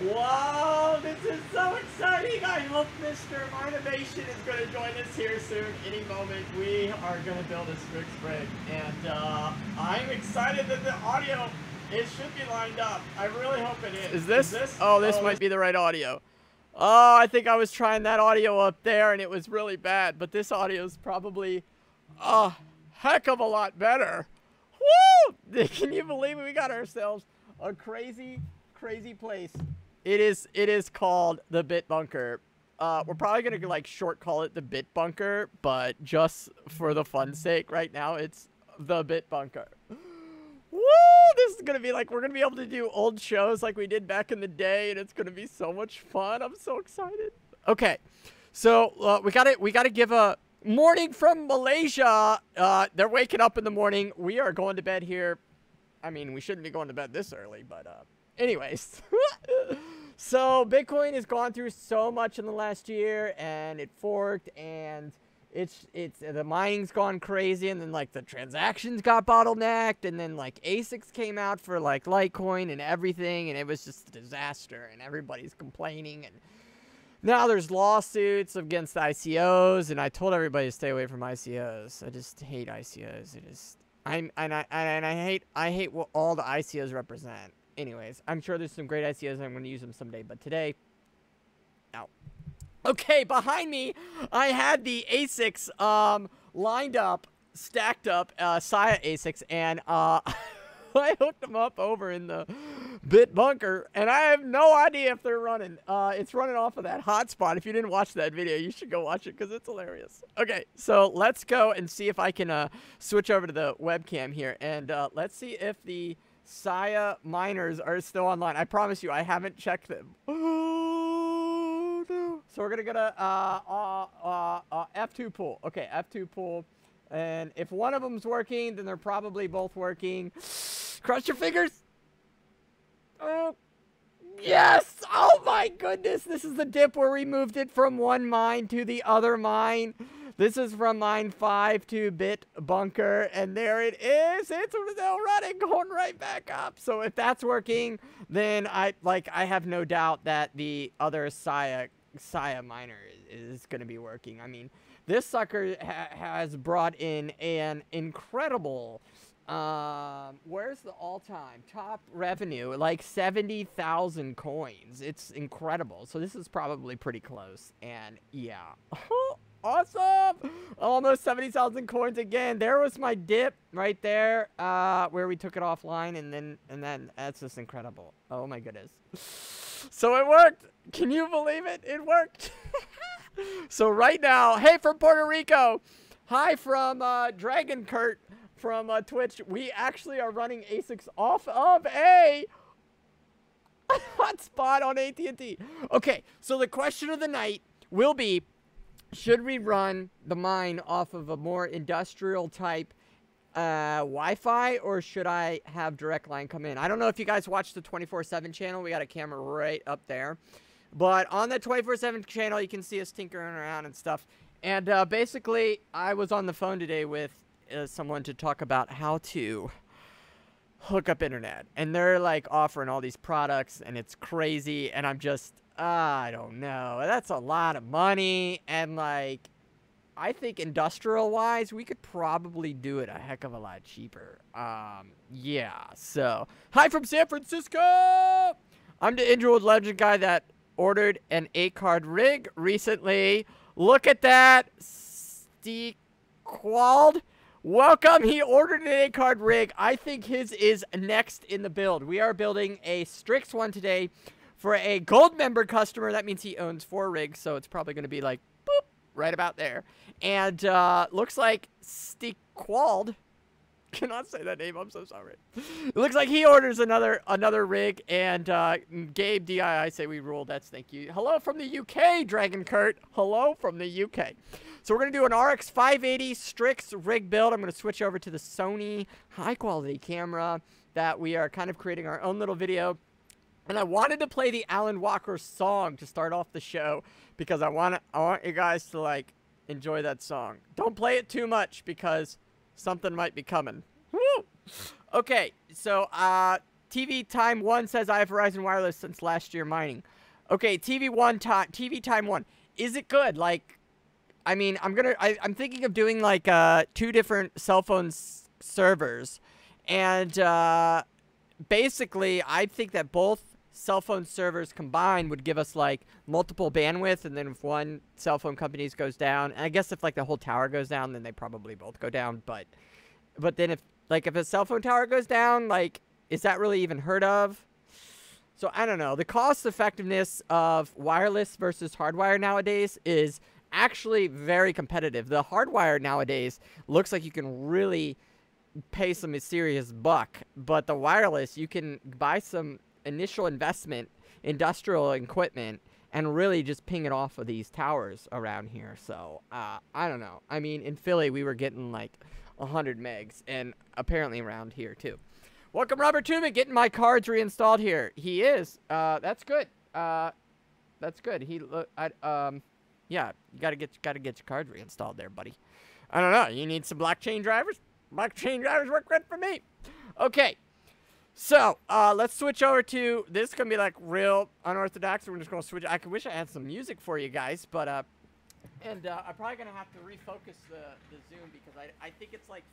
Wow, this is so exciting. I hope Mr. Innovation is going to join us here soon. Any moment, we are going to build a Strix rig. And I'm excited that the audio, it should be lined up. I really hope it is. Is this? Oh, this might be the right audio. Oh, I think I was trying that audio up there and it was really bad. But this audio is probably a heck of a lot better. Woo! Can you believe it? We got ourselves a crazy place. It is called the Bit Bunker. We're probably gonna like short call it the Bit Bunker, but just for the fun's sake, right now it's the Bit Bunker. Woo! This is gonna be like, we're gonna be able to do old shows like we did back in the day, and it's gonna be so much fun. I'm so excited. Okay, so we gotta give a morning from Malaysia. They're waking up in the morning. We are going to bed here. I mean, we shouldn't be going to bed this early, but anyways. So Bitcoin has gone through so much in the last year, and it forked, and it's the mining's gone crazy, and then like the transactions got bottlenecked, and then like ASICs came out for like Litecoin and everything, and it was just a disaster, and everybody's complaining, and now there's lawsuits against ICOs, and I told everybody to stay away from ICOs. I just hate ICOs. I hate what all the ICOs represent. Anyways, I'm sure there's some great ICOs and I'm going to use them someday, but today, no. Okay, behind me, I had the ASICs lined up, stacked up, Sia ASICs, and I hooked them up over in the Bit Bunker, and I have no idea if they're running. It's running off of that hotspot. If you didn't watch that video, you should go watch it because it's hilarious. Okay, so let's go and see if I can switch over to the webcam here, and let's see if the Sia miners are still online. I promise you, I haven't checked them. Oh, no. So we're gonna go to F2 pool. Okay, F2 pool. And if one of them's working, then they're probably both working. Cross your fingers. Oh, yes. Oh my goodness. This is the dip where we moved it from one mine to the other mine. This is from mine 5 to Bit Bunker, and there it is. It's still running, going right back up. So if that's working, then I have no doubt that the other Sia miner is going to be working. I mean, this sucker has brought in an incredible, where's the all-time top revenue? Like 70,000 coins. It's incredible. So this is probably pretty close, and yeah. Awesome! Almost 70,000 coins again. There was my dip right there, where we took it offline, and then that's just incredible. Oh my goodness! So it worked. Can you believe it? It worked. So right now, hey from Puerto Rico, hi from Dragon Kurt from Twitch. We actually are running ASICs off of a hotspot on AT&T. Okay, so the question of the night will be, should we run the mine off of a more industrial type Wi-Fi, or should I have direct line come in? I don't know if you guys watch the 24/7 channel. We got a camera right up there. But on the 24/7 channel, you can see us tinkering around and stuff. And basically, I was on the phone today with someone to talk about how to hook up internet, and they're like offering all these products, and it's crazy, and I'm just, I don't know. That's a lot of money, and like, I think industrial-wise, we could probably do it a heck of a lot cheaper. Yeah, so, hi from San Francisco! I'm the Indroid Legend guy that ordered an 8-card rig recently. Look at that! Steekwald. Welcome. He ordered an 8-card rig. I think his is next in the build. We are building a Strix one today for a gold member customer. That means he owns 4 rigs, so it's probably going to be like, boop, right about there. And looks like Steekwald, cannot say that name, I'm so sorry. It looks like he orders another rig, and Gabe DII say we rule. That's thank you. Hello from the UK, Dragon Kurt. Hello from the UK. So we're going to do an RX580 Strix rig build. I'm going to switch over to the Sony high-quality camera that we are kind of creating our own little video. And I wanted to play the Alan Walker song to start off the show because I want you guys to, like, enjoy that song. Don't play it too much because something might be coming. Woo! Okay, so TV Time 1 says I have Verizon Wireless since last year mining. Okay, TV Time 1. Is it good? Like, I mean, I'm thinking of doing like 2 different cell phone servers, and basically I think that both cell phone servers combined would give us like multiple bandwidth, and then if one cell phone company's goes down, and I guess if like the whole tower goes down, then they probably both go down, but then if a cell phone tower goes down, like, is that really even heard of? So I don't know. The cost effectiveness of wireless versus hardwire nowadays is actually very competitive. The hardwire nowadays looks like you can really pay some serious buck, but the wireless, you can buy some initial investment industrial equipment and really just ping it off of these towers around here. So I don't know. I mean, in Philly we were getting like 100 megs, and apparently around here too. Welcome Robert Tubman, getting my cards reinstalled here. He is. That's good. That's good. Yeah, you gotta get your cards reinstalled there, buddy. I don't know. You need some blockchain drivers? Blockchain drivers work good for me. Okay, so let's switch over to this. Is gonna be like real unorthodox. We're just gonna switch. I wish I had some music for you guys, but I'm probably gonna have to refocus the zoom because I think it's like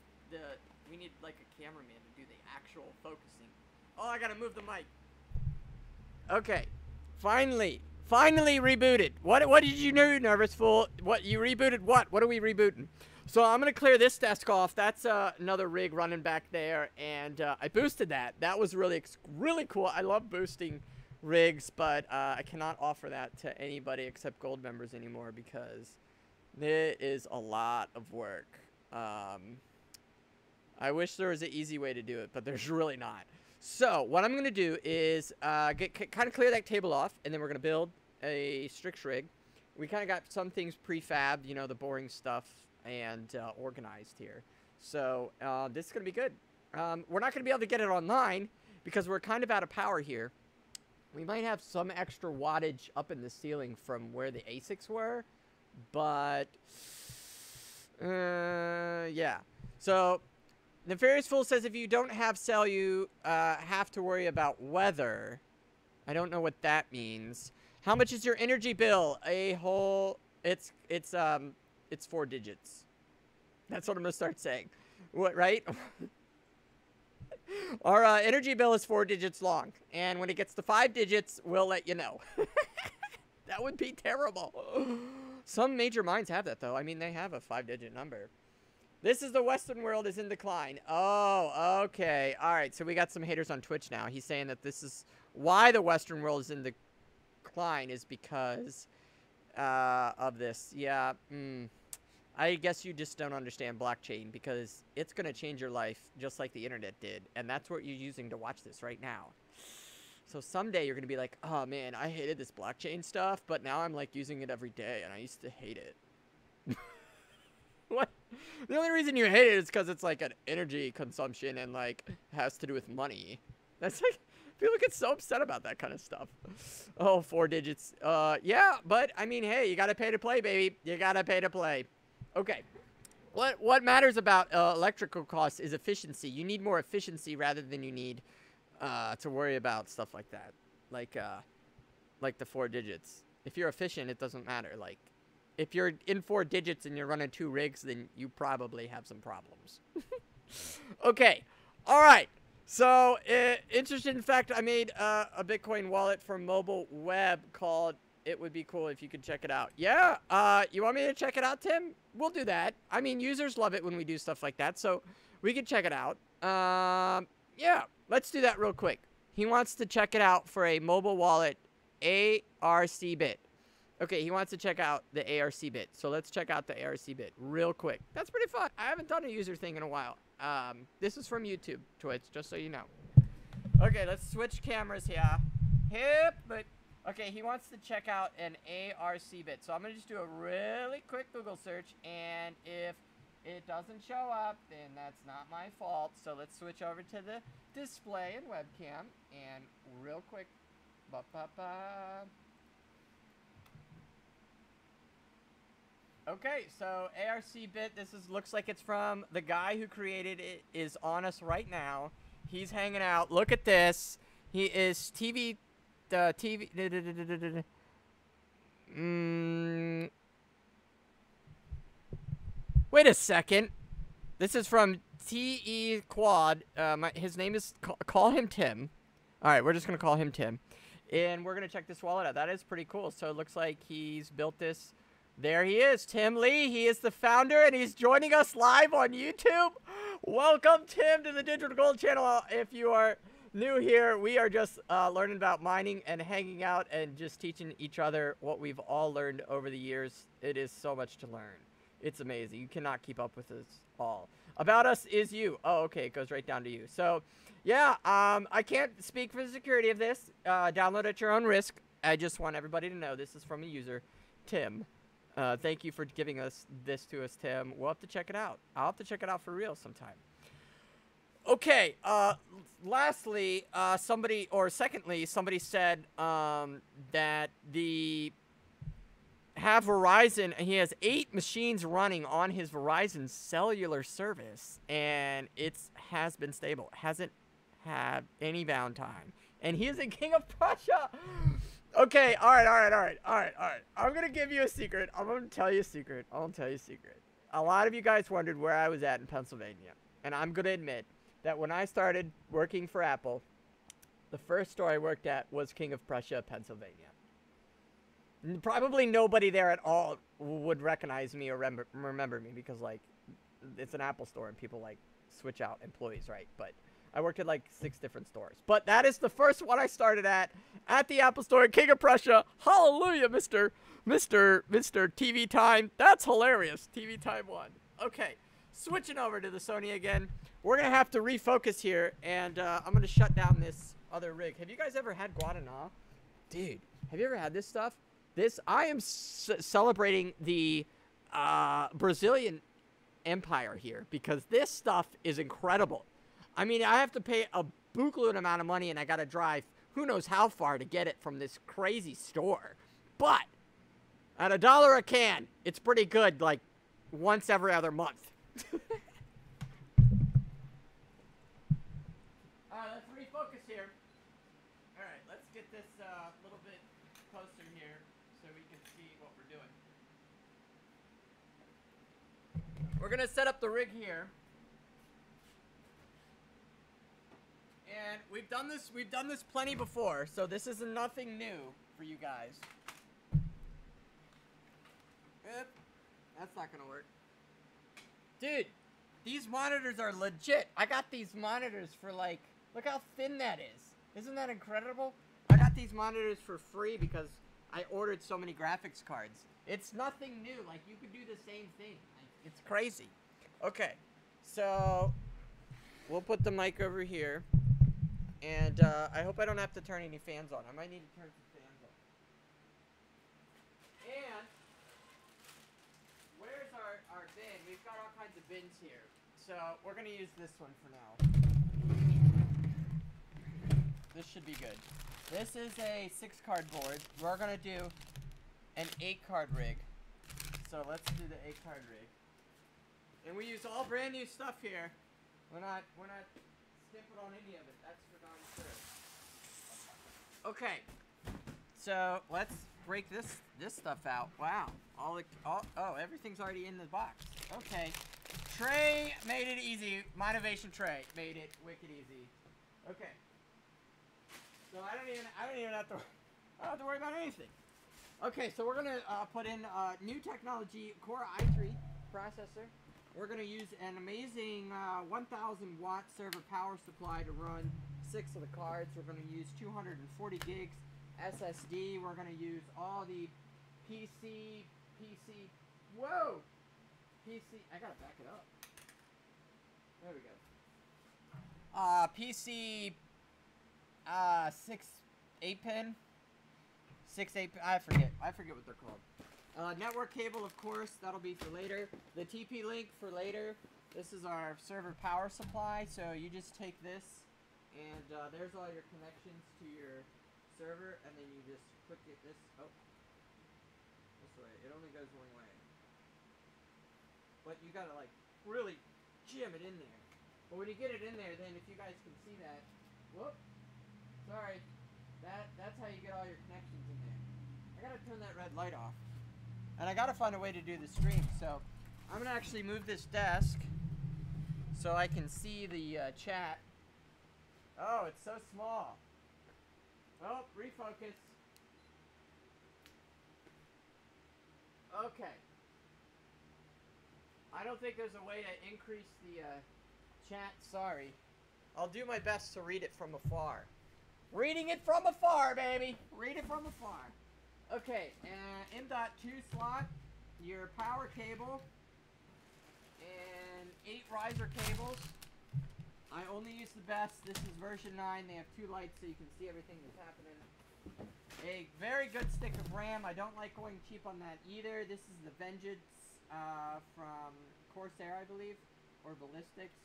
we need like a cameraman to do the actual focusing. Oh, I gotta move the mic. Okay, finally rebooted. What did you do, nervous fool? What, you rebooted what? What are we rebooting? So I'm going to clear this desk off. That's another rig running back there, and I boosted that. That was really cool. I love boosting rigs, but I cannot offer that to anybody except gold members anymore because it is a lot of work. I wish there was an easy way to do it, but there's really not. So what I'm going to do is kind of clear that table off, and then we're going to build a Strix rig. We kind of got some things prefabbed, you know, the boring stuff, and organized here. So this is going to be good. We're not going to be able to get it online because we're kind of out of power here. We might have some extra wattage up in the ceiling from where the ASICs were, but yeah. So Nefarious Fool says if you don't have cell, you have to worry about weather. I don't know what that means. How much is your energy bill? It's 4 digits. That's what I'm gonna start saying. What, right? Our energy bill is 4 digits long, and when it gets to 5 digits, we'll let you know. That would be terrible. Some major mines have that, though. I mean, they have a 5-digit number. This is the Western world is in decline. Oh, okay. All right, so we got some haters on Twitch now. He's saying that this is why the Western world is in decline is because of this. Yeah, I guess you just don't understand blockchain because it's going to change your life just like the internet did. And that's what you're using to watch this right now. So someday you're going to be like, oh man, I hated this blockchain stuff, but now I'm like using it every day and I used to hate it. What? The only reason you hate it is because it's like an energy consumption and like has to do with money. That's like, people get so upset about that kind of stuff. Oh, 4 digits. Yeah, but I mean, hey, you got to pay to play, baby. You got to pay to play. Okay, What matters about electrical costs is efficiency. You need more efficiency rather than you need to worry about stuff like that, like the 4 digits. If you're efficient, it doesn't matter. Like, if you're in 4 digits and you're running 2 rigs, then you probably have some problems. Okay, all right. So, interesting fact, I made a Bitcoin wallet for mobile web called It Would Be Cool If You Could Check It Out. Yeah, you want me to check it out, Tim? We'll do that. I mean, users love it when we do stuff like that, so we can check it out. Yeah, let's do that real quick. He wants to check it out for a mobile wallet, ARC bit. Okay, he wants to check out the ARC bit, so let's check out the ARC bit real quick. That's pretty fun. I haven't done a user thing in a while. This is from YouTube, Twitch, just so you know. Okay, let's switch cameras here. But okay, he wants to check out an ARC bit. So I'm going to just do a really quick Google search, and if it doesn't show up, then that's not my fault. So let's switch over to the display and webcam, and real quick. Okay, so ARC bit, looks like it's from the guy who created it, is on us right now. He's hanging out. Look at this. He is wait a second. This is from TE Quad. His name is, call him Tim. All right, we're just going to call him Tim. And we're going to check this wallet out. That is pretty cool. So it looks like he's built this. There he is, Tim Lee. He is the founder, and he's joining us live on YouTube. Welcome, Tim, to the Digital Gold channel. If you are new here, we are just learning about mining and hanging out and just teaching each other what we've all learned over the years. It is so much to learn. It's amazing. You cannot keep up with us all. About us is you. Oh, okay. It goes right down to you. So, yeah, I can't speak for the security of this. Download at your own risk. I just want everybody to know this is from a user, Tim. Thank you for giving this to us, Tim. We'll have to check it out. I'll have to check it out for real sometime. Okay, lastly, somebody said that have Verizon, he has 8 machines running on his Verizon cellular service, and it has been stable. Hasn't had any downtime. And he is in King of Prussia. Okay, all right. I'm going to give you a secret. I'm going to tell you a secret. A lot of you guys wondered where I was at in Pennsylvania. And I'm going to admit that when I started working for Apple, the first store I worked at was King of Prussia, Pennsylvania. Probably nobody there at all would recognize me or remember me because, like, it's an Apple store and people, like, switch out employees, right? But I worked at like 6 different stores. But that is the first one I started at the Apple Store in King of Prussia. Hallelujah, Mr. TV Time. That's hilarious. TV Time 1. Okay, switching over to the Sony again. We're going to have to refocus here, and I'm going to shut down this other rig. Have you guys ever had Guadana? Dude, have you ever had this stuff? I am celebrating the Brazilian Empire here because this stuff is incredible. I mean, I have to pay a bootload amount of money, and I got to drive who knows how far to get it from this crazy store. But at $1 a can, it's pretty good, like, once every other month. All right, let's refocus here. All right, let's get this a little bit closer here so we can see what we're doing. We're going to set up the rig here. And we've done this plenty before, so this is nothing new for you guys. That's not gonna work. Dude, these monitors are legit. I got these monitors for like, look how thin that is. Isn't that incredible? I got these monitors for free because I ordered so many graphics cards. It's nothing new, like you could do the same thing. Like, it's crazy. Okay, so we'll put the mic over here. And I hope I don't have to turn any fans on. I might need to turn some fans on. And where's our bin? We've got all kinds of bins here. So we're going to use this one for now. This should be good. This is a 6-card board. We're going to do an 8-card rig. So let's do the 8-card rig. And we use all brand new stuff here. We're not skimping on any of it. That's for darn sure. Okay. So let's break this stuff out. Wow. Oh, everything's already in the box. Okay. Trey made it easy. Motivation Trey made it wicked easy. Okay. So I don't even have to worry about anything. Okay, so we're gonna put in new technology Core i3 processor. We're gonna use an amazing 1,000 watt server power supply to run 6 of the cards. We're gonna use 240 gigs SSD. We're gonna use all the PC. Whoa! PC. I gotta back it up. There we go. PC 8-pin. 6-8. I forget what they're called. Network cable, of course, that'll be for later. The TP-Link for later. This is our server power supply. So you just take this, and there's all your connections to your server, and then you just click it this way. It only goes one way. But you gotta like really jam it in there. But when you get it in there, then if you guys can see that, whoop, sorry, that's how you get all your connections in there. I gotta turn that red light off. And I gotta find a way to do the stream, so I'm gonna actually move this desk so I can see the chat. Oh, it's so small. Oh, refocus. Okay. I don't think there's a way to increase the chat, sorry. I'll do my best to read it from afar. Reading it from afar, baby! Read it from afar. Okay, M.2 slot, your power cable, and 8 riser cables. I only use the best. This is version 9. They have 2 lights so you can see everything that's happening. A very good stick of RAM. I don't like going cheap on that either. This is the Vengeance from Corsair, I believe, or Ballistics.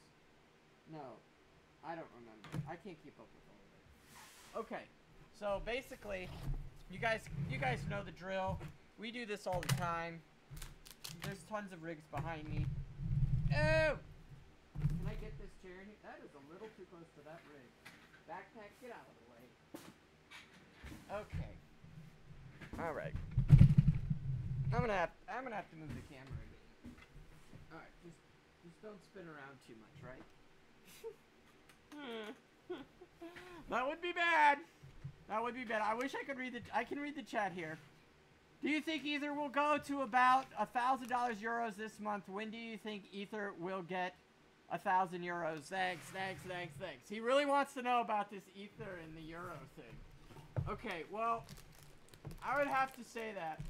No, I don't remember. I can't keep up with all of it. Okay, so basically, you guys know the drill. We do this all the time. There's tons of rigs behind me. Oh! Can I get this chair in here? That is a little too close to that rig. Backpack, get out of the way. Okay. All right. I'm gonna have to move the camera again. All right, just don't spin around too much, right? That would be bad. That would be bad. I wish I could read I can read the chat here. Do you think Ether will go to about $1,000 euros this month? When do you think Ether will get 1,000 euros? Thanks. He really wants to know about this Ether and the euro thing. Okay, well, I would have to say that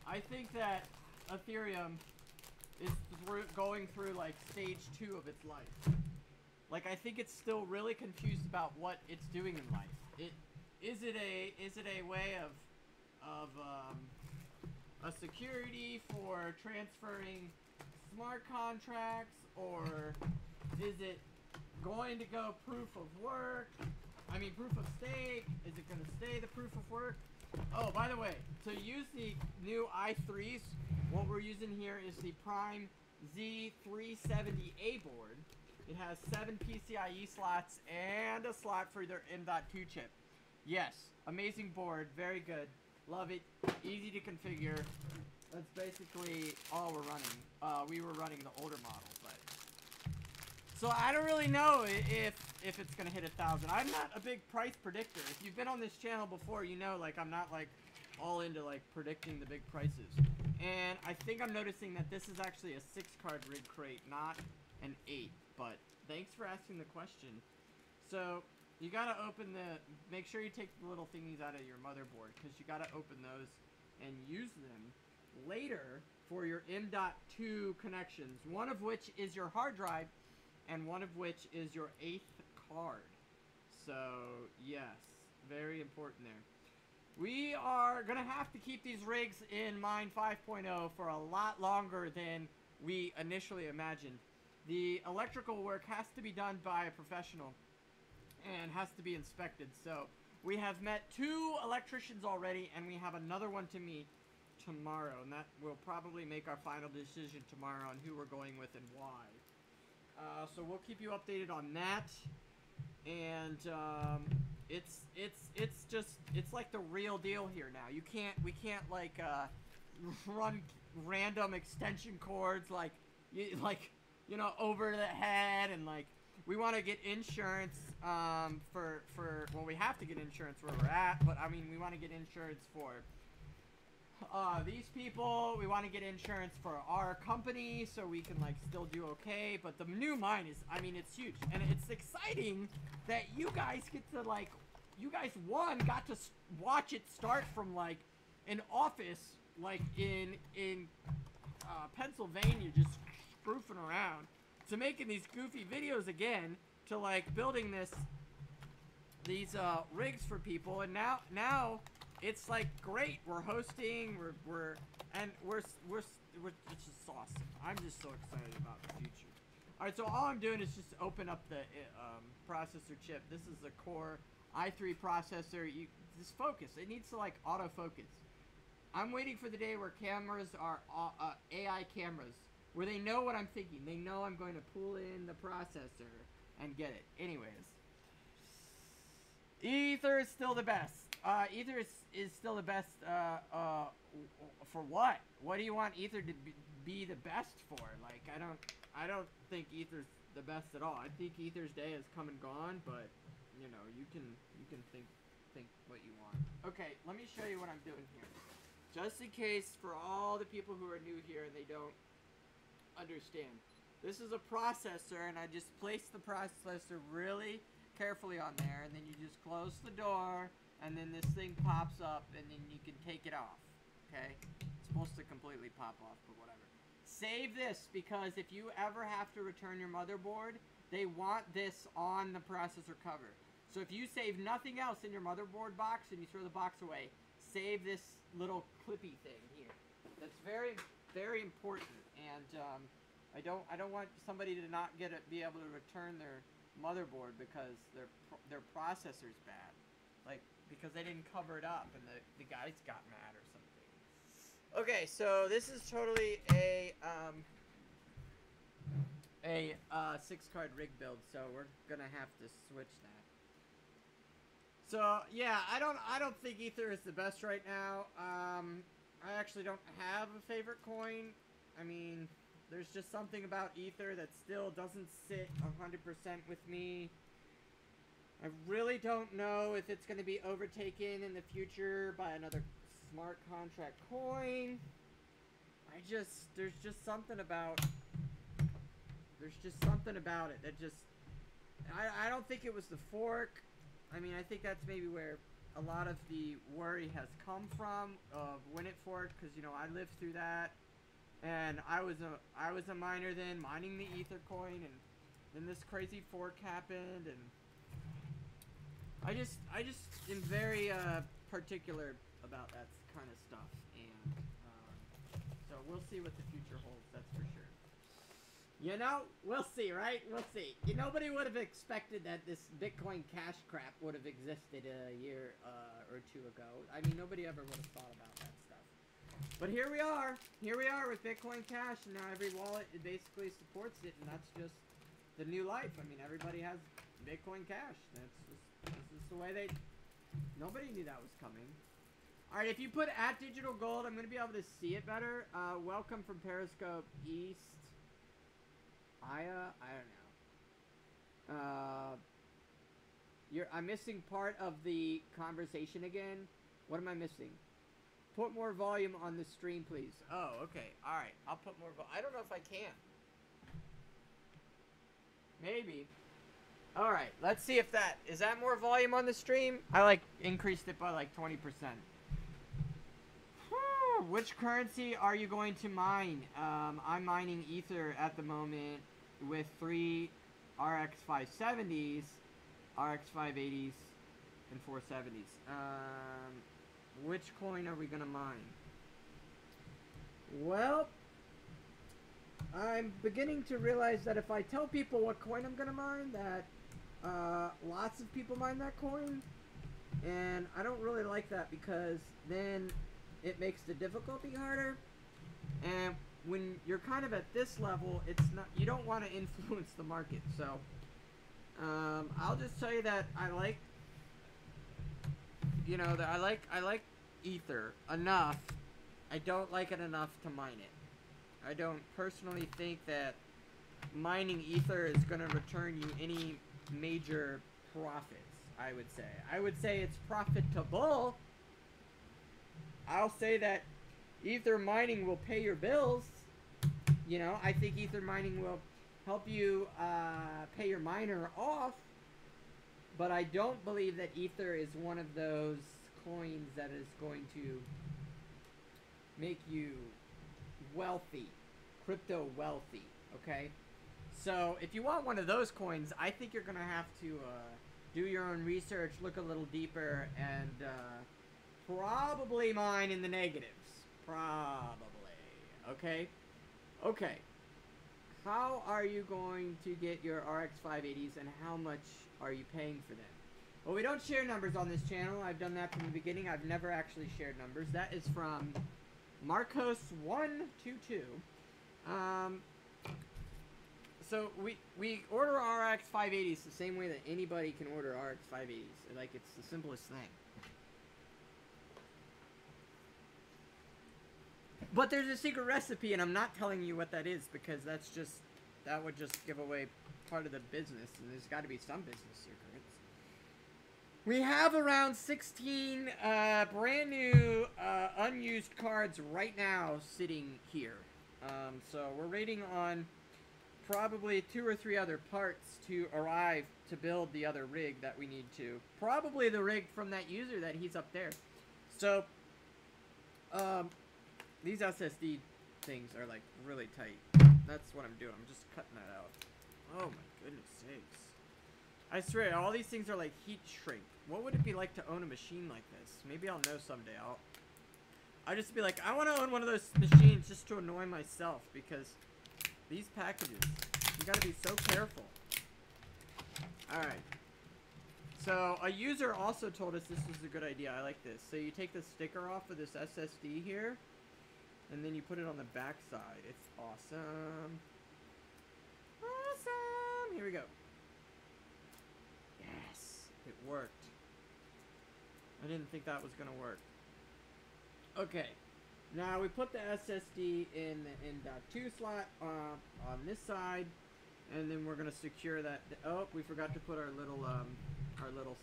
I think that Ethereum is going through like stage 2 of its life. Like, I think it's still really confused about what it's doing in life. Is it a way of a security for transferring smart contracts, or is it going to go proof of work? I mean, proof of stake. Is it going to stay the proof of work? Oh, by the way, to use the new i3s, what we're using here is the Prime Z370A board. It has 7 PCIe slots and a slot for their M.2 chip. Yes, amazing board, very good. Love it, easy to configure. That's basically all we're running. We were running the older model, but... So I don't really know if it's gonna hit 1,000. I'm not a big price predictor. If you've been on this channel before, you know, like, I'm not, like, all into, like, predicting the big prices. And I think I'm noticing that this is actually a 6-card rig crate, not an 8. But thanks for asking the question. So you gotta open make sure you take the little thingies out of your motherboard, because you gotta open those and use them later for your M.2 connections, one of which is your hard drive and one of which is your 8th card. So yes, very important there. We are gonna have to keep these rigs in Mine 5.0 for a lot longer than we initially imagined. The electrical work has to be done by a professional and has to be inspected. So we have met 2 electricians already, and we have another one to meet. tomorrow, and that will probably make our final decision tomorrow on who we're going with and why. So we'll keep you updated on that. And it's like the real deal here now. We can't like run random extension cords like over the head, and like we want to get insurance for well, we have to get insurance where we're at, but I mean we want to get insurance for these people. We want to get insurance for our company so we can like still do okay. But the new mine is, I mean, it's huge, and it's exciting that you guys get to like, you guys got to watch it start from like an office like in Pennsylvania, just spoofing around, to making these goofy videos again, to like building these rigs for people, and now it's like great. We're hosting, we're it's just awesome. I'm just so excited about the future. All right, so all I'm doing is just open up the processor chip. This is the Core i3 processor. Just focus. It needs to like autofocus. I'm waiting for the day where cameras are AI cameras, where they know what I'm thinking. They know I'm going to pull in the processor and get it. Anyways, Ether is still the best. Ether is still the best for what? What do you want Ether to be the best for? Like, I don't think Ether's the best at all. I think Ether's day has come and gone, but you know, you can think what you want. Okay, let me show you what I'm doing here. Just in case, for all the people who are new here and they don't understand. This is a processor, and I just place the processor really carefully on there, and then you just close the door, and then this thing pops up, and then you can take it off. Okay? It's supposed to completely pop off, but whatever. Save this, because if you ever have to return your motherboard, they want this on the processor cover. So if you save nothing else in your motherboard box and you throw the box away, save this little clippy thing here. That's very, very important. And I don't want somebody to not be able to return their motherboard because their processor's bad, like because they didn't cover it up and the guys got mad or something. Okay, so this is totally a 6-card rig build, so we're gonna have to switch that. So yeah, I don't think Ether is the best right now. I actually don't have a favorite coin. I mean, there's just something about Ether that still doesn't sit 100% with me. I really don't know if it's going to be overtaken in the future by another smart contract coin. There's just something about it that just, I don't think it was the fork. I mean, I think that's maybe where a lot of the worry has come from of when it forked, because, you know, I lived through that, and I was a miner then, mining the Ether coin, and then this crazy fork happened, and I just am very particular about that kind of stuff, and so we'll see what the future holds. That's for sure. You know, we'll see, right? We'll see. Nobody would have expected that this Bitcoin Cash crap would have existed a year or two ago. I mean, nobody ever would have thought about that stuff. But here we are. Here we are with Bitcoin Cash, and now every wallet basically supports it, and that's just the new life. I mean, everybody has Bitcoin Cash. This is the way nobody knew that was coming. All right, if you put @DigitalGold, I'm going to be able to see it better. Welcome from Periscope East. I don't know. I'm missing part of the conversation again. What am I missing? Put more volume on the stream, please. Oh, okay. All right. I'll put more volume. I don't know if I can. Maybe. All right. Let's see if is that more volume on the stream? I like increased it by like 20%. Which currency are you going to mine? I'm mining Ether at the moment with 3 RX570s, RX580s, and 470s. Which coin are we going to mine? Well, I'm beginning to realize that if I tell people what coin I'm going to mine, that lots of people mine that coin. And I don't really like that, because then it makes the difficulty harder. And when you're kind of at this level, it's not, you don't want to influence the market. So I'll just tell you that I like, you know, that I like Ether enough. I don't like it enough to mine it. I don't personally think that mining Ether is going to return you any major profits, I would say. I would say it's profitable. I'll say that Ether mining will pay your bills. You know, I think Ether mining will help you pay your miner off. But I don't believe that Ether is one of those coins that is going to make you wealthy, crypto wealthy, okay? So if you want one of those coins, I think you're gonna have to do your own research, look a little deeper, and probably mine in the negatives. Probably. Okay? Okay. How are you going to get your RX580s, and how much are you paying for them? Well, we don't share numbers on this channel. I've done that from the beginning. I've never actually shared numbers. That is from Marcos122. So we order RX580s the same way that anybody can order RX580s. Like, it's the simplest thing. But there's a secret recipe, and I'm not telling you what that is, because that would just give away part of the business, and there's got to be some business secrets. We have around 16 brand new unused cards right now sitting here. So we're waiting on probably 2 or 3 other parts to arrive to build the other rig that we need to. Probably the rig from that user that he's up there. So, these SSD things are like really tight. That's what I'm doing. I'm just cutting that out. Oh my goodness sakes. I swear, all these things are like heat shrink. What would it be like to own a machine like this? Maybe I'll know someday. I'll just be like, I want to own one of those machines just to annoy myself, because these packages, you gotta be so careful. Alright. So, a user also told us this was a good idea. I like this. So, you take the sticker off of this SSD here, and then you put it on the back side. It's awesome. Awesome! Here we go. Yes! It worked. I didn't think that was gonna work. Okay. Now we put the SSD in the N.2 slot on this side, and then we're gonna secure that. Oh, we forgot to put our little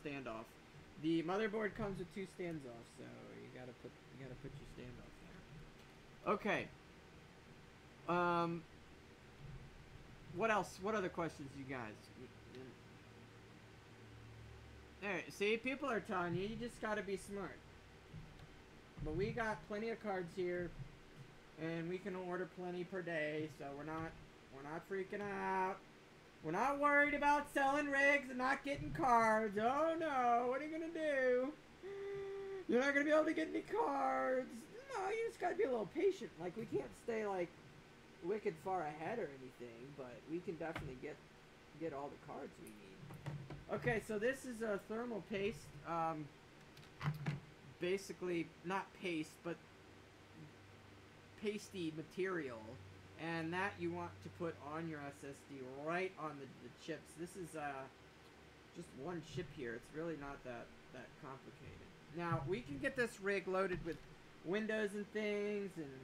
standoff. The motherboard comes with 2 standoffs, so you gotta put your standoff there. Okay. What else? What other questions, you guys? There. See, people are telling you, you just gotta be smart. But we got plenty of cards here, and we can order plenty per day, so we're not freaking out. We're not worried about selling rigs and not getting cards. Oh no, what are you gonna do? You're not gonna be able to get any cards. No, you just gotta be a little patient. Like, we can't stay like wicked far ahead or anything, but we can definitely get all the cards we need. Okay, so this is a thermal paste. Basically, not paste, but pasty material, and that you want to put on your SSD right on the chips. This is just one chip here. It's really not that complicated. Now, we can get this rig loaded with Windows and things, and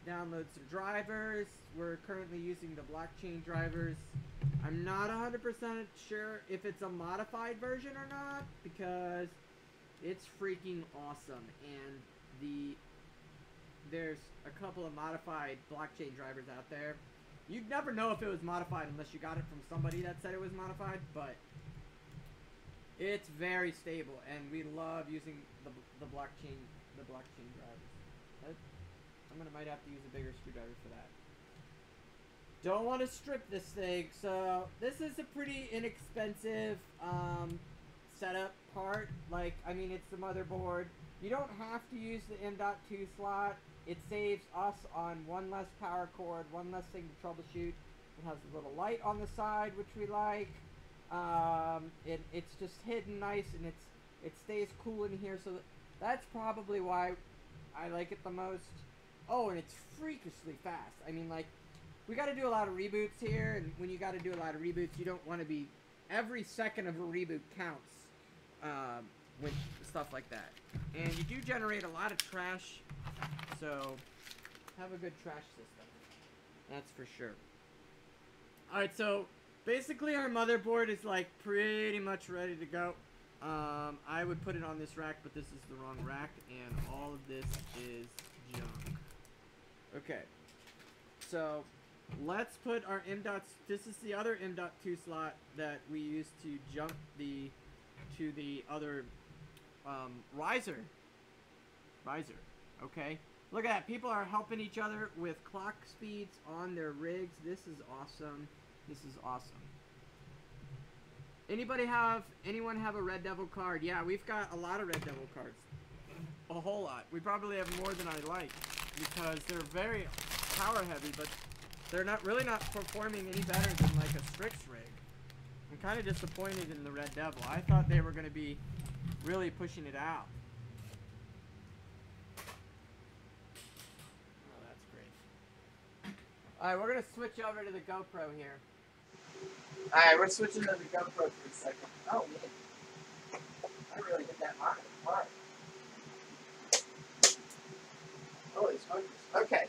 download some drivers. We're currently using the blockchain drivers. I'm not 100% sure if it's a modified version or not, because it's freaking awesome, and there's a couple of modified blockchain drivers out there. You'd never know if it was modified unless you got it from somebody that said it was modified, but it's very stable, and we love using the blockchain drivers. Might have to use a bigger screwdriver for that. Don't want to strip this thing, so this is a pretty inexpensive setup part. Like, I mean, it's the motherboard. You don't have to use the M.2 slot. It saves us on one less power cord, one less thing to troubleshoot. It has a little light on the side, which we like. It's just hidden nice, and it stays cool in here, so That's probably why I like it the most. Oh, and it's freakishly fast. I mean, like, we got to do a lot of reboots here, and when you got to do a lot of reboots, you don't want to be... Every second of a reboot counts with stuff like that. And you do generate a lot of trash, so have a good trash system. That's for sure. Alright, so basically our motherboard is, like, pretty much ready to go. I would put it on this rack, but this is the wrong rack, and all of this is junk. Okay, so let's put our M.2. This is the other M.2 slot that we use to jump to the other riser. Okay, look at that. People are helping each other with clock speeds on their rigs. This is awesome. This is awesome. Anyone have a Red Devil card? Yeah, we've got a lot of Red Devil cards. A whole lot. We probably have more than I like because they're very power heavy, but they're really not performing any better than like a Strix rig. I'm kind of disappointed in the Red Devil. I thought they were going to be really pushing it out. Oh, that's great. Alright, we're going to switch over to the GoPro here. Alright, we're switching to the GoPro for a second. Oh, man. I really hit that hard. Holy smokes. Okay.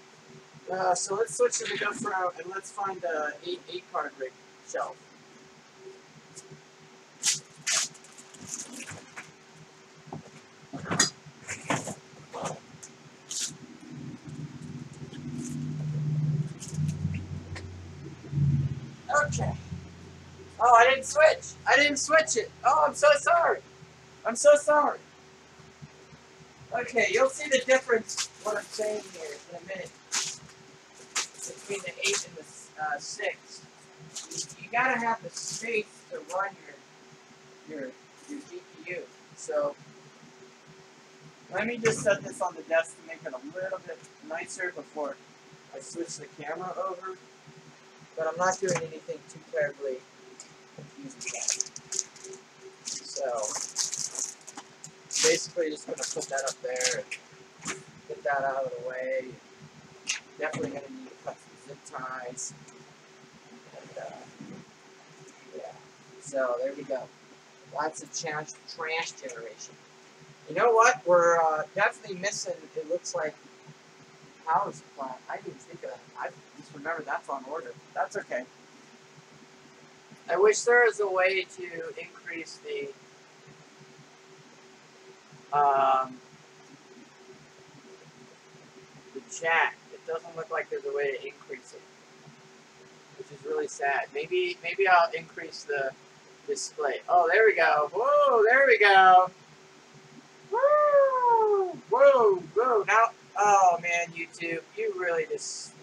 So let's switch to the GoPro and let's find a 8 card rig shelf. Okay. Oh, I didn't switch. I didn't switch it. Oh, I'm so sorry. I'm so sorry. Okay, you'll see the difference, what I'm saying here in a minute. Between the 8 and the 6. You gotta have the space to run your GPU. So, let me just set this on the desk to make it a little bit nicer before I switch the camera over. But I'm not doing anything too terribly confusing yet. So, basically just going to put that up there and get that out of the way. Definitely going to need to cut some zip ties. And, yeah. So, there we go. Lots of trash generation. You know what? We're definitely missing, it looks like, power supply. I didn't think of that. I just remember that's on order. That's okay. I wish there was a way to increase the chat. It doesn't look like there's a way to increase it, which is really sad. Maybe I'll increase the display. Oh, there we go. Whoa, there we go. Woo! Whoa, whoa. Now, oh man, YouTube, you just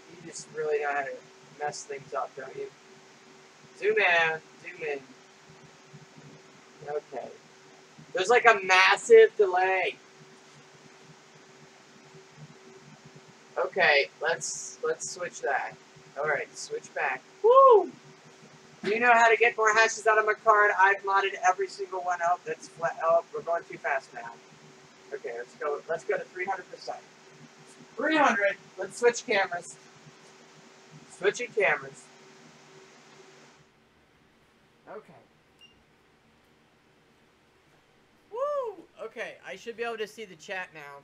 really know how to mess things up, don't you? Zoom in. Okay. There's like a massive delay. Okay, let's switch that. Alright, switch back. Woo! Do you know how to get more hashes out of my card? I've modded every single one. Oh, that's flat. Oh, we're going too fast now. Okay, let's go to 300%. 300. Let's switch cameras. Switching cameras. Okay. Woo! Okay, I should be able to see the chat now.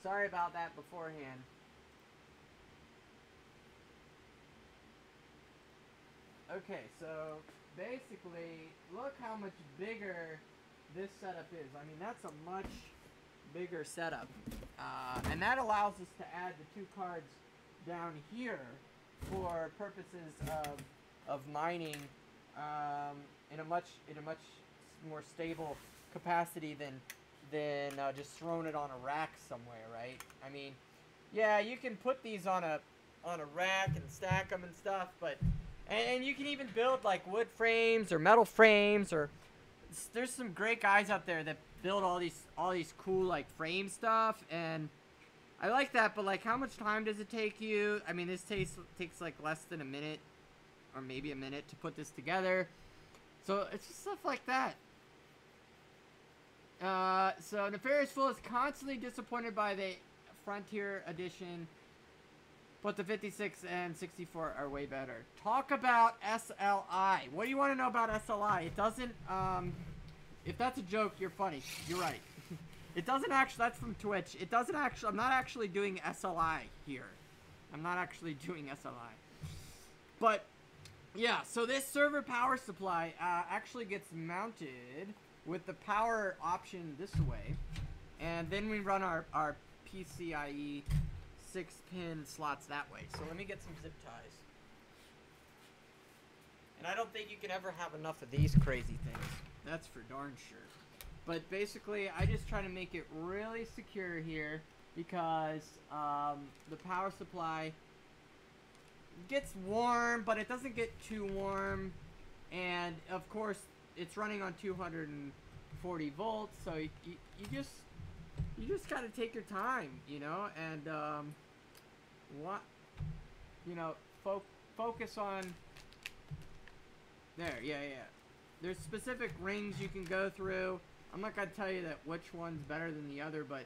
Sorry about that beforehand. Okay, so basically, look how much bigger this setup is. I mean, that's a much bigger setup. And that allows us to add the 2 cards down here for purposes of mining in a much more stable capacity than just throwing it on a rack somewhere, right? I mean, yeah, you can put these on a rack and stack them and stuff, but and you can even build like wood frames or metal frames, or there's some great guys out there that build all these cool like frame stuff, and I like that. But like, how much time does it take you? I mean, this takes like less than a minute, or maybe a minute to put this together. So it's just stuff like that. So Nefarious Fool is constantly disappointed by the Frontier Edition, but the 56 and 64 are way better. Talk about SLI. What do you want to know about SLI? It doesn't, if that's a joke, you're funny. You're right. It doesn't actually, that's from Twitch. It doesn't actually, I'm not actually doing SLI here. I'm not actually doing SLI. But, yeah, so this server power supply actually gets mounted with the power option this way. And then we run our PCIe 6-pin slots that way. So let me get some zip ties. And I don't think you can ever have enough of these crazy things. That's for darn sure. But basically, I just try to make it really secure here because the power supply gets warm, but it doesn't get too warm. And of course, it's running on 240 volts, so you just gotta take your time, you know, and focus on there. Yeah. There's specific rings you can go through. I'm not gonna tell you that which one's better than the other, but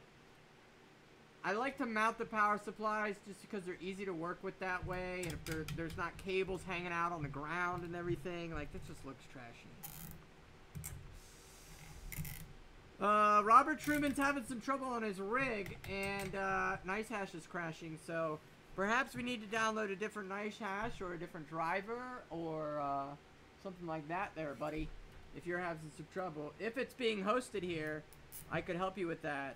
I like to mount the power supplies just because they're easy to work with that way, and if there's not cables hanging out on the ground and everything, like, this just looks trashy. Robert Truman's having some trouble on his rig, and NiceHash is crashing, so perhaps we need to download a different NiceHash or a different driver or something like that there, buddy, if you're having some trouble. If it's being hosted here, I could help you with that.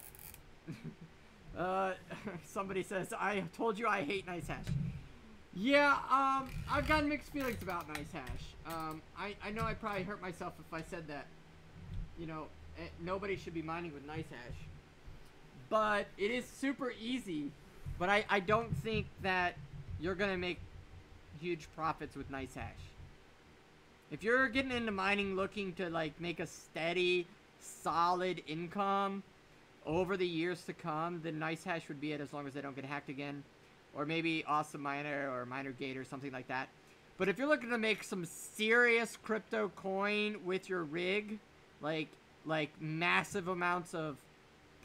Somebody says, I told you I hate NiceHash. Yeah, I've got mixed feelings about NiceHash. I know I probably hurt myself if I said that, you know, nobody should be mining with NiceHash. But it is super easy, but I don't think that you're going to make huge profits with NiceHash. If you're getting into mining looking to, like, make a steady, solid income over the years to come, then NiceHash would be it, as long as they don't get hacked again. Or maybe Awesome Miner or MinerGate or something like that. But if you're looking to make some serious crypto coin with your rig, like massive amounts of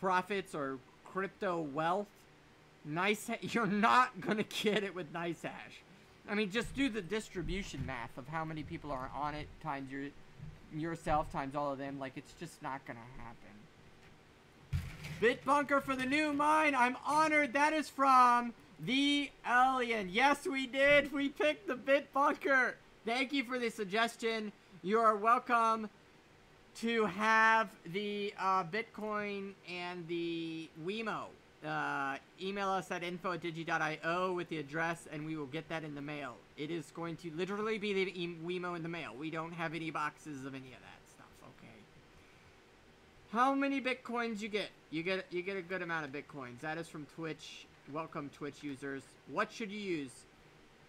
profits or crypto wealth, you're not going to get it with NiceHash. I mean, just do the distribution math of how many people are on it times yourself times all of them. Like, it's just not going to happen. Bitbunker for the new mine. I'm honored. That is from the Alien. Yes, we did. We picked the Bitbunker. Thank you for the suggestion. You are welcome to have the Bitcoin and the Wemo. Email us at info@digi.io with the address, and we will get that in the mail. It is going to literally be the Wemo in the mail. We don't have any boxes of any of that stuff. Okay. How many Bitcoins you get? You get a good amount of Bitcoins. That is from Twitch. Welcome, Twitch users. What should you use?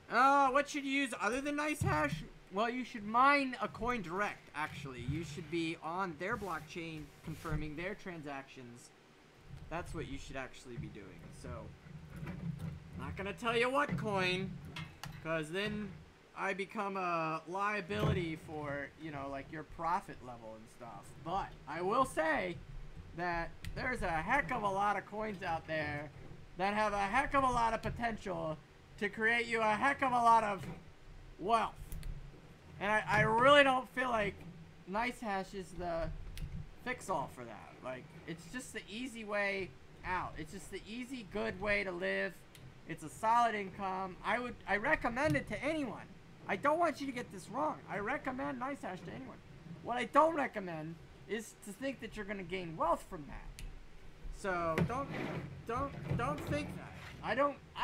What should you use other than NiceHash? Well, you should mine a coin direct, actually. You should be on their blockchain confirming their transactions. That's what you should actually be doing. So, not gonna tell you what coin, because then I become a liability for, you know, like, your profit level and stuff. But I will say that there's a heck of a lot of coins out there that have a heck of a lot of potential to create you a heck of a lot of wealth. And I really don't feel like NiceHash is the fix-all for that. Like, it's just the easy way out. It's just the easy, good way to live. It's a solid income. I recommend it to anyone. I don't want you to get this wrong. I recommend NiceHash to anyone. What I don't recommend is to think that you're going to gain wealth from that. So don't think that. I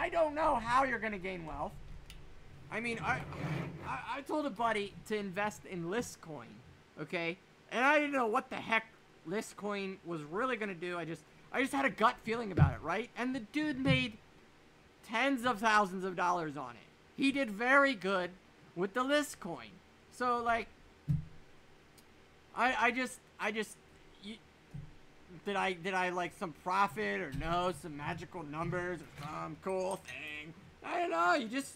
don't know how you're going to gain wealth. I mean, I told a buddy to invest in Listcoin, okay? And I didn't know what the heck Listcoin was really going to do. I just had a gut feeling about it, right? And the dude made tens of thousands of dollars on it. He did very good with the Listcoin. So, like, did I like some profit or no, some magical numbers or some cool thing? I don't know. You just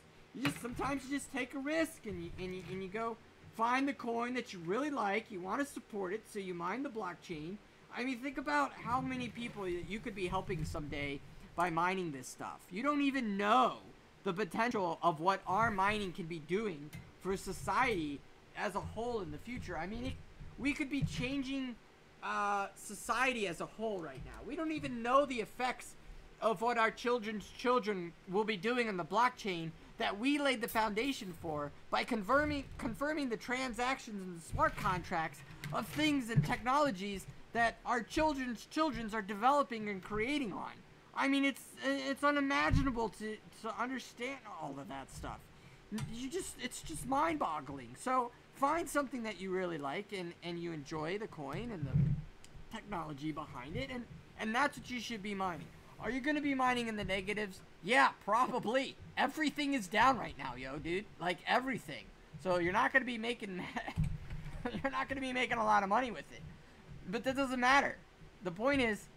sometimes you just take a risk and you go find the coin that you really like. You want to support it, so you mine the blockchain I mean, think about how many people you could be helping someday by mining this stuff. You don't even know the potential of what our mining can be doing for society as a whole in the future. I mean, we could be changing society as a whole right now. We don't even know the effects of what our children's children will be doing on the blockchain that we laid the foundation for by confirming the transactions and the smart contracts of things and technologies that our children's are developing and creating on. I mean, it's unimaginable to understand all of that stuff. It's just mind-boggling. So find something that you really like and you enjoy the coin and the technology behind it, and that's what you should be mining. Are you going to be mining in the negatives? Yeah, probably. Everything is down right now, yo, dude. Like, everything. So you're not going to be making you're not going to be making a lot of money with it. But that doesn't matter. The point is,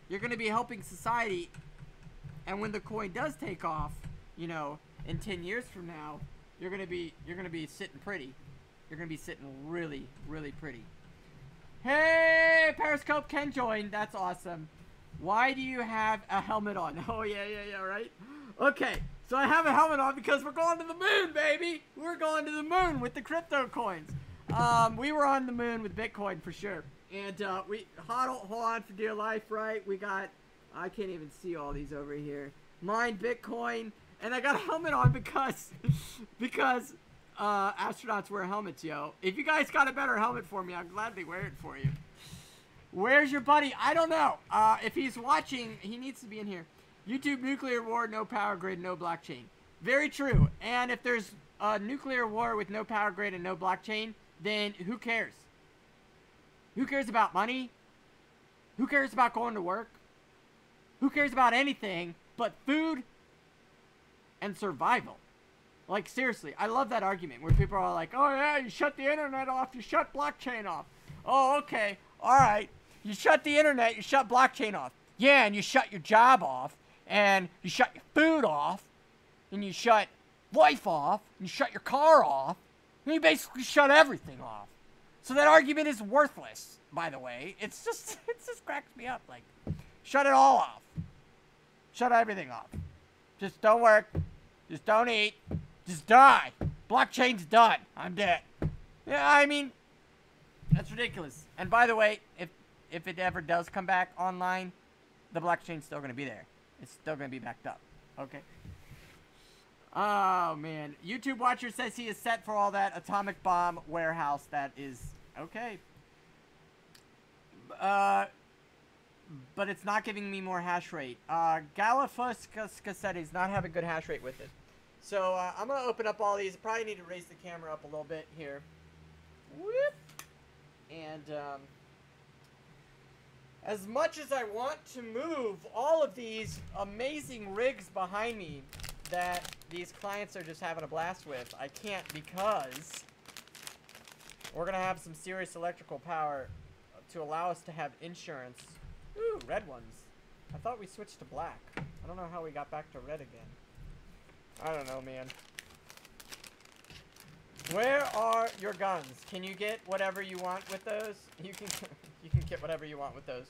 you're going to be helping society, and when the coin does take off, you know, in 10 years from now, you're going to be sitting pretty. You're going to be sitting really, really pretty. Hey, Periscope Ken joined. That's awesome. Why do you have a helmet on? Oh, yeah, right? Okay, so I have a helmet on because we're going to the moon, baby! We're going to the moon with the crypto coins. We were on the moon with Bitcoin for sure. And we hold on for dear life, right? We got, I can't even see all these over here. Mine Bitcoin, and I got a helmet on because astronauts wear helmets, yo. If you guys got a better helmet for me, I'll gladly wear it for you. Where's your buddy? I don't know. If he's watching, he needs to be in here. YouTube nuclear war, no power grid, no blockchain. Very true. And if there's a nuclear war with no power grid and no blockchain, then who cares? Who cares about money? Who cares about going to work? Who cares about anything but food and survival? Like, seriously, I love that argument where people are like, oh yeah, you shut the internet off, you shut blockchain off. Oh, okay, all right. You shut the internet, you shut blockchain off. Yeah, and you shut your job off, and you shut your food off, and you shut life off, and you shut your car off, and you basically shut everything off. So that argument is worthless, by the way. It just cracks me up. Like, shut it all off. Shut everything off. Just don't work. Just don't eat. Just die. Blockchain's done. I'm dead. Yeah, I mean, that's ridiculous. And by the way, if it ever does come back online, the blockchain's still going to be there. It's still going to be backed up. Okay. Oh, man. YouTube watcher says he is set for all that atomic bomb warehouse. That is okay. But it's not giving me more hash rate. Galifuscus said he's not having good hash rate with it. So I'm going to open up all these. I probably need to raise the camera up a little bit here. Whoop. And as much as I want to move all of these amazing rigs behind me that these clients are just having a blast with, I can't because we're going to have some serious electrical power to allow us to have insurance. Ooh, red ones. I thought we switched to black. I don't know how we got back to red again. I don't know, man. Where are your guns? Can you get whatever you want with those? You can get whatever you want with those.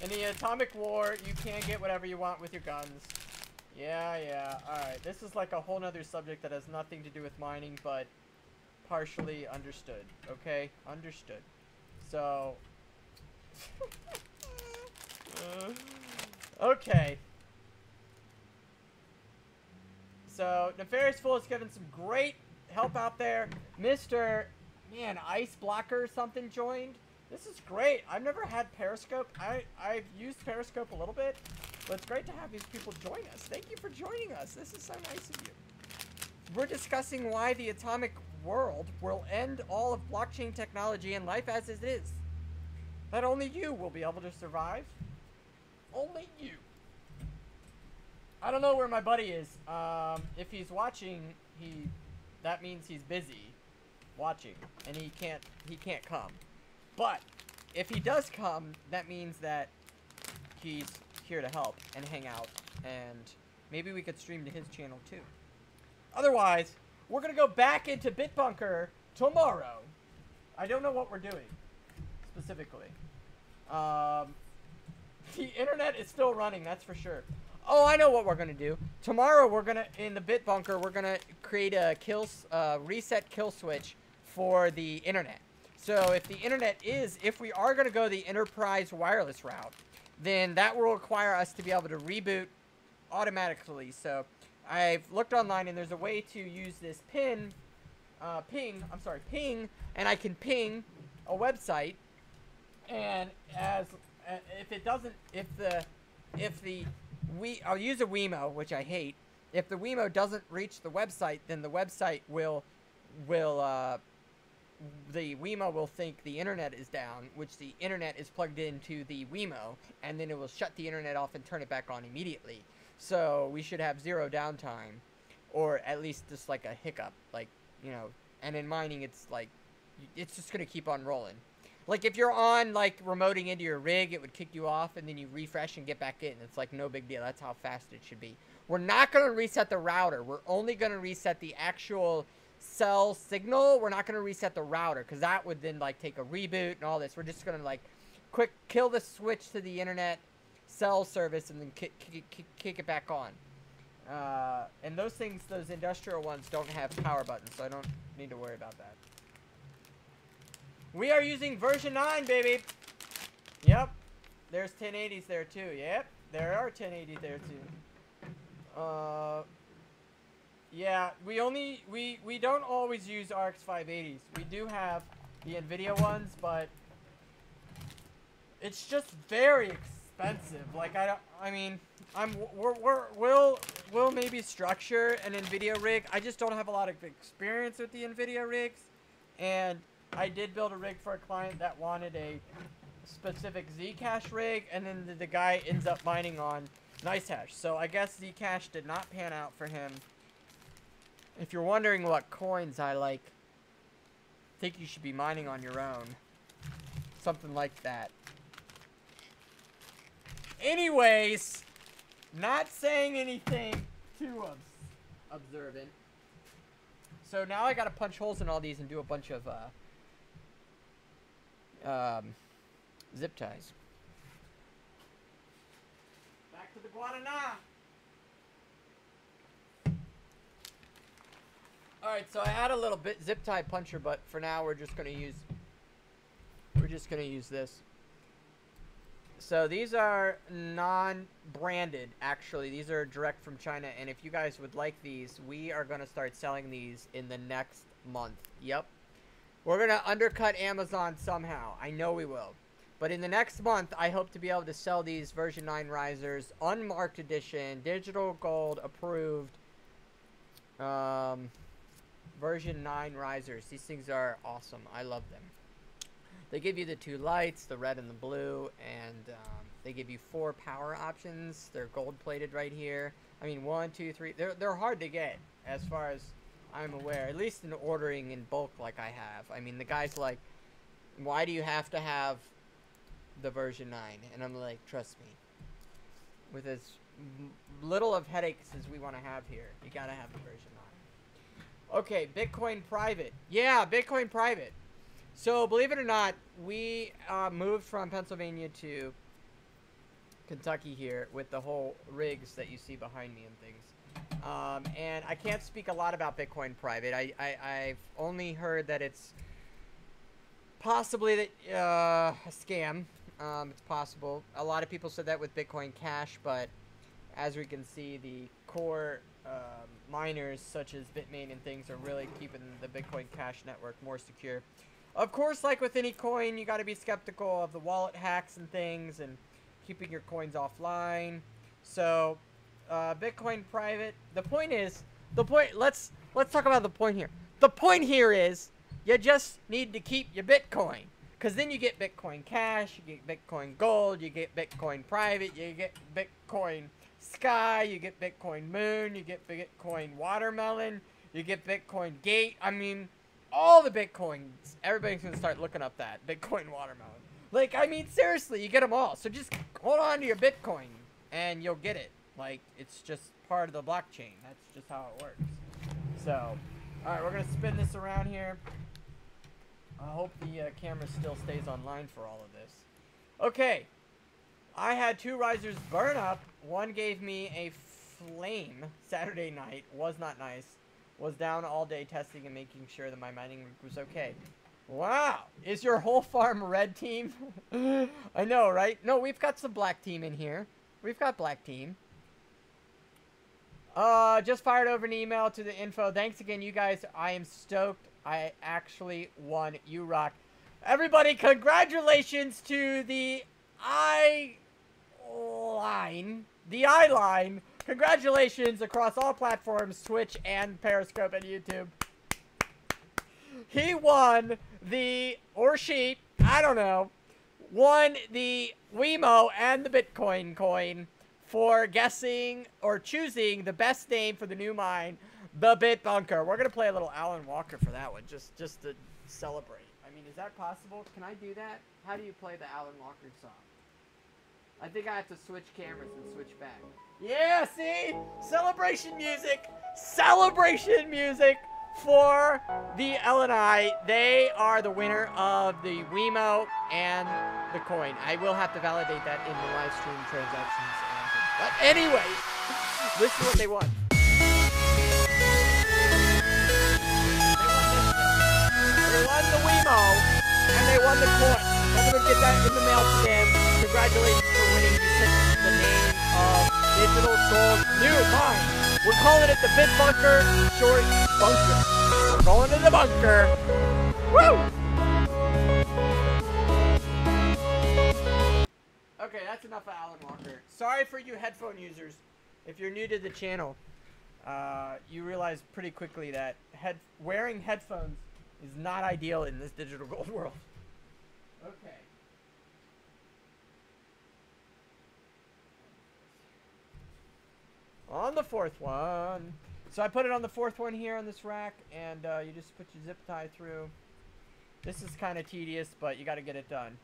In the atomic war, you can get whatever you want with your guns. Yeah. Alright, this is like a whole nother subject that has nothing to do with mining, but partially understood. Okay? Understood. So... okay. So, Nefarious Fool has given some great help out there. Mr. Ice Blocker or something joined. This is great. I've never had Periscope. I've used Periscope a little bit, but it's great to have these people join us. Thank you for joining us. This is so nice of you. We're discussing why the atomic world will end all of blockchain technology and life as it is. That only you will be able to survive. Only you. I don't know where my buddy is. If he's watching, that means he's busy watching, and he can't come. But if he does come, that means that he's here to help and hang out, and maybe we could stream to his channel too. Otherwise, we're gonna go back into Bitbunker tomorrow. I don't know what we're doing specifically. The internet is still running, that's for sure. Oh, I know what we're gonna do. Tomorrow we're gonna, in the Bit Bunker, we're gonna create a reset kill switch for the internet. So if the internet if we are gonna go the enterprise wireless route, then that will require us to be able to reboot automatically. So I've looked online and there's a way to use this ping, and I can ping a website, and I'll use a Wemo, which I hate. If the Wemo doesn't reach the website, then the website the Wemo will think the internet is down, which the internet is plugged into the Wemo, and then it will shut the internet off and turn it back on immediately. So we should have 0 downtime, or at least just like a hiccup, like, you know. And in mining, it's like, it's just gonna keep on rolling. Like if you're on like remoting into your rig, it would kick you off, and then you refresh and get back in. It's like no big deal. That's how fast it should be. We're not gonna reset the router. We're only gonna reset the actual cell signal. We're not gonna reset the router, because that would then like take a reboot and all this. We're just gonna like quick kill the switch to the internet cell service and then kick it back on. And those things, those industrial ones, don't have power buttons, so I don't need to worry about that. We are using version 9, baby. Yep. There's 1080s there too. Yep. There are 1080s there too. Yeah, we don't always use RX580s. We do have the NVIDIA ones, but it's just very expensive. Like we'll maybe structure an NVIDIA rig. I just don't have a lot of experience with the NVIDIA rigs, and I did build a rig for a client that wanted a specific Zcash rig, and then the guy ends up mining on NiceHash. So I guess Zcash did not pan out for him. If you're wondering what coins I think you should be mining on your own. Something like that. Anyways, not saying anything too observant. So now I gotta punch holes in all these and do a bunch of zip ties. Back to the Guadana. Alright, so I had a little bit zip tie puncher, but for now we're just gonna use this. So these are non-branded, actually. These are direct from China, and if you guys would like these, we are gonna start selling these in the next month. Yep. We're gonna undercut Amazon somehow. I know we will. But in the next month, I hope to be able to sell these version 9 risers, unmarked edition, digital gold approved, version 9 risers. These things are awesome. I love them. They give you the 2 lights, the red and the blue, and they give you 4 power options. They're gold plated right here. I mean, 1, 2, 3. They're hard to get, as far as I'm aware, at least in ordering in bulk like I have. I mean, the guy's like, why do you have to have the version 9? And I'm like, trust me, with as little of headaches as we want to have here, you gotta have the version 9. Okay, Bitcoin private. Yeah, Bitcoin private. So, believe it or not, we moved from Pennsylvania to Kentucky here with the whole rigs that you see behind me and things. And I can't speak a lot about Bitcoin private. I've only heard that it's possibly a scam. It's possible. A lot of people said that with Bitcoin Cash, but as we can see, the core miners such as Bitmain and things are really keeping the Bitcoin Cash network more secure. Of course, like with any coin, you got to be skeptical of the wallet hacks and things, and keeping your coins offline. So, Bitcoin private. Let's talk about the point here. The point here is you just need to keep your Bitcoin, because then you get Bitcoin Cash, you get Bitcoin Gold, you get Bitcoin private, you get Bitcoin Sky, you get Bitcoin Moon, you get Bitcoin Watermelon, you get Bitcoin Gate. I mean, all the Bitcoins, everybody's going to start looking up that Bitcoin Watermelon. Like, I mean, seriously, you get them all. So just hold on to your Bitcoin, and you'll get it. Like, it's just part of the blockchain. That's just how it works. So, alright, we're going to spin this around here. I hope the camera still stays online for all of this. Okay. I had 2 risers burn up. One gave me a flame Saturday night. Was not nice. Was down all day testing and making sure that my mining rig was okay. Wow. Is your whole farm red team? I know, right? No, we've got some black team in here. We've got black team. Just fired over an email to the info. Thanks again, you guys. I am stoked. I actually won. You rock. Everybody, congratulations to the I line. Congratulations across all platforms, Twitch and Periscope and YouTube. He won the, or she, I don't know, won the Wemo and the Bitcoin coin for guessing or choosing the best name for the new mine, the Bit Bunker. We're going to play a little Alan Walker for that one, just to celebrate. I mean, is that possible? Can I do that? How do you play the Alan Walker song? I think I have to switch cameras and switch back. Yeah, see? Celebration music! Celebration music for the LNI. They are the winner of the Wemo and the coin. I will have to validate that in the live stream transactions. But anyway, this is what they won. They won the Wemo and they won the coin. I'm going to get that in the mail to them. Congratulations for winning. You picked the name of Digital Gold New Mine. We're calling it the Bit Bunker, short bunker. We're going to the bunker. Woo! Okay, that's enough of Alan Walker. Sorry for you headphone users. If you're new to the channel, you realize pretty quickly that wearing headphones is not ideal in this digital gold world. Okay. On the 4th one. So I put it on the 4th one here on this rack, and you just put your zip tie through. This is kind of tedious, but you got to get it done.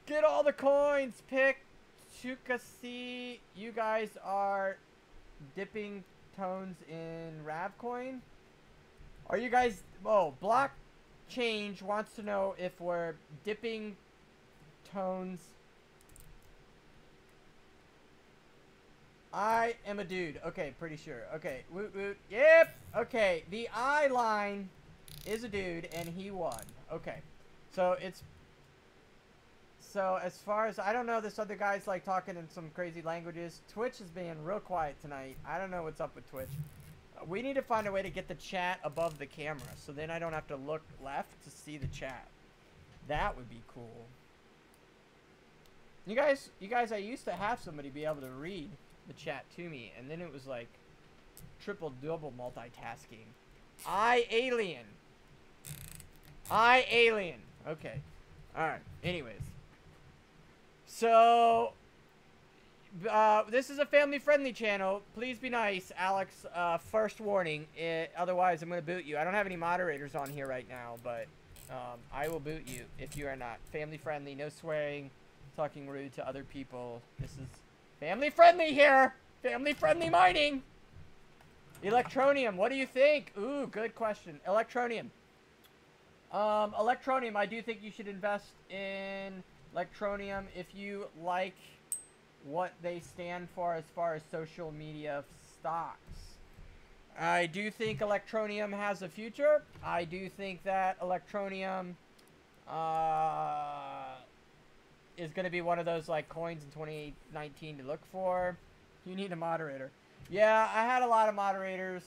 Get all the coins. Pick Chukasi. You guys are dipping tones in Ravcoin. Are you guys... Oh, Block Change wants to know if we're dipping tones. I am a dude. Okay, pretty sure. Okay, woot woot. Yep. Okay, the I line is a dude, and he won. Okay, so it's... So as far as... I don't know, this other guy's like talking in some crazy languages. Twitch is being real quiet tonight. I don't know what's up with Twitch. We need to find a way to get the chat above the camera, so then I don't have to look left to see the chat. That would be cool. You guys, I used to have somebody be able to read the chat to me, and then it was like triple-double multitasking. Alien. Okay. Alright, anyways. So... this is a family-friendly channel. Please be nice, Alex. First warning. Otherwise, I'm going to boot you. I don't have any moderators on here right now, but I will boot you if you are not family-friendly. No swearing, talking rude to other people. This is family-friendly here. Family-friendly mining. Electronium, what do you think? Ooh, good question. Electronium. Electronium, I do think you should invest in Electronium if you like what they stand for as far as social media stocks. I do think Electronium has a future. I do think that Electronium is going to be one of those like coins in 2019 to look for. You need a moderator. Yeah, I had a lot of moderators,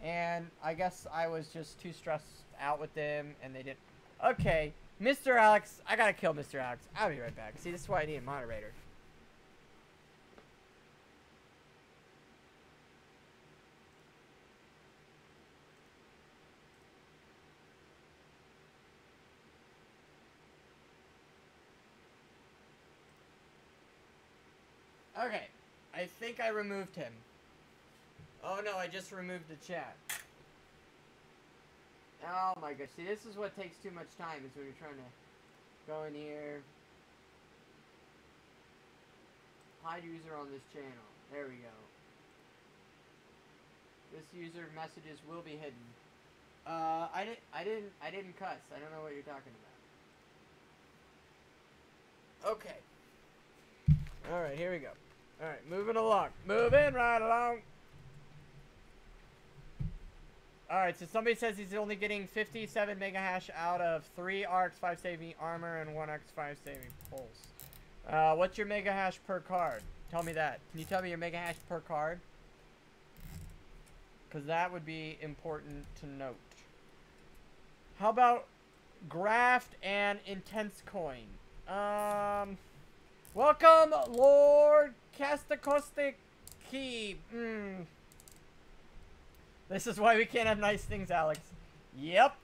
and I guess I was just too stressed out with them, and they didn't. Okay, Mr. Alex, I gotta kill Mr. Alex. I'll be right back. See, this is why I need a moderator. Okay, I think I removed him. Oh no, I just removed the chat. Oh my gosh, see, this is what takes too much time, is when you're trying to go in here. Hide user on this channel. There we go. This user messages will be hidden. I didn't cuss. I don't know what you're talking Okay. All right, here we go. All right, moving along. Moving right along. All right, so somebody says he's only getting 57 mega hash out of 3 RX580 armor and 1 RX580 pulse. What's your mega hash per card? Tell me that. Can you tell me your mega hash per card? Because that would be important to note. How about Graft and Intense Coin? Welcome, Lord Casticostic Key. This is why we can't have nice things, Alex. Yep.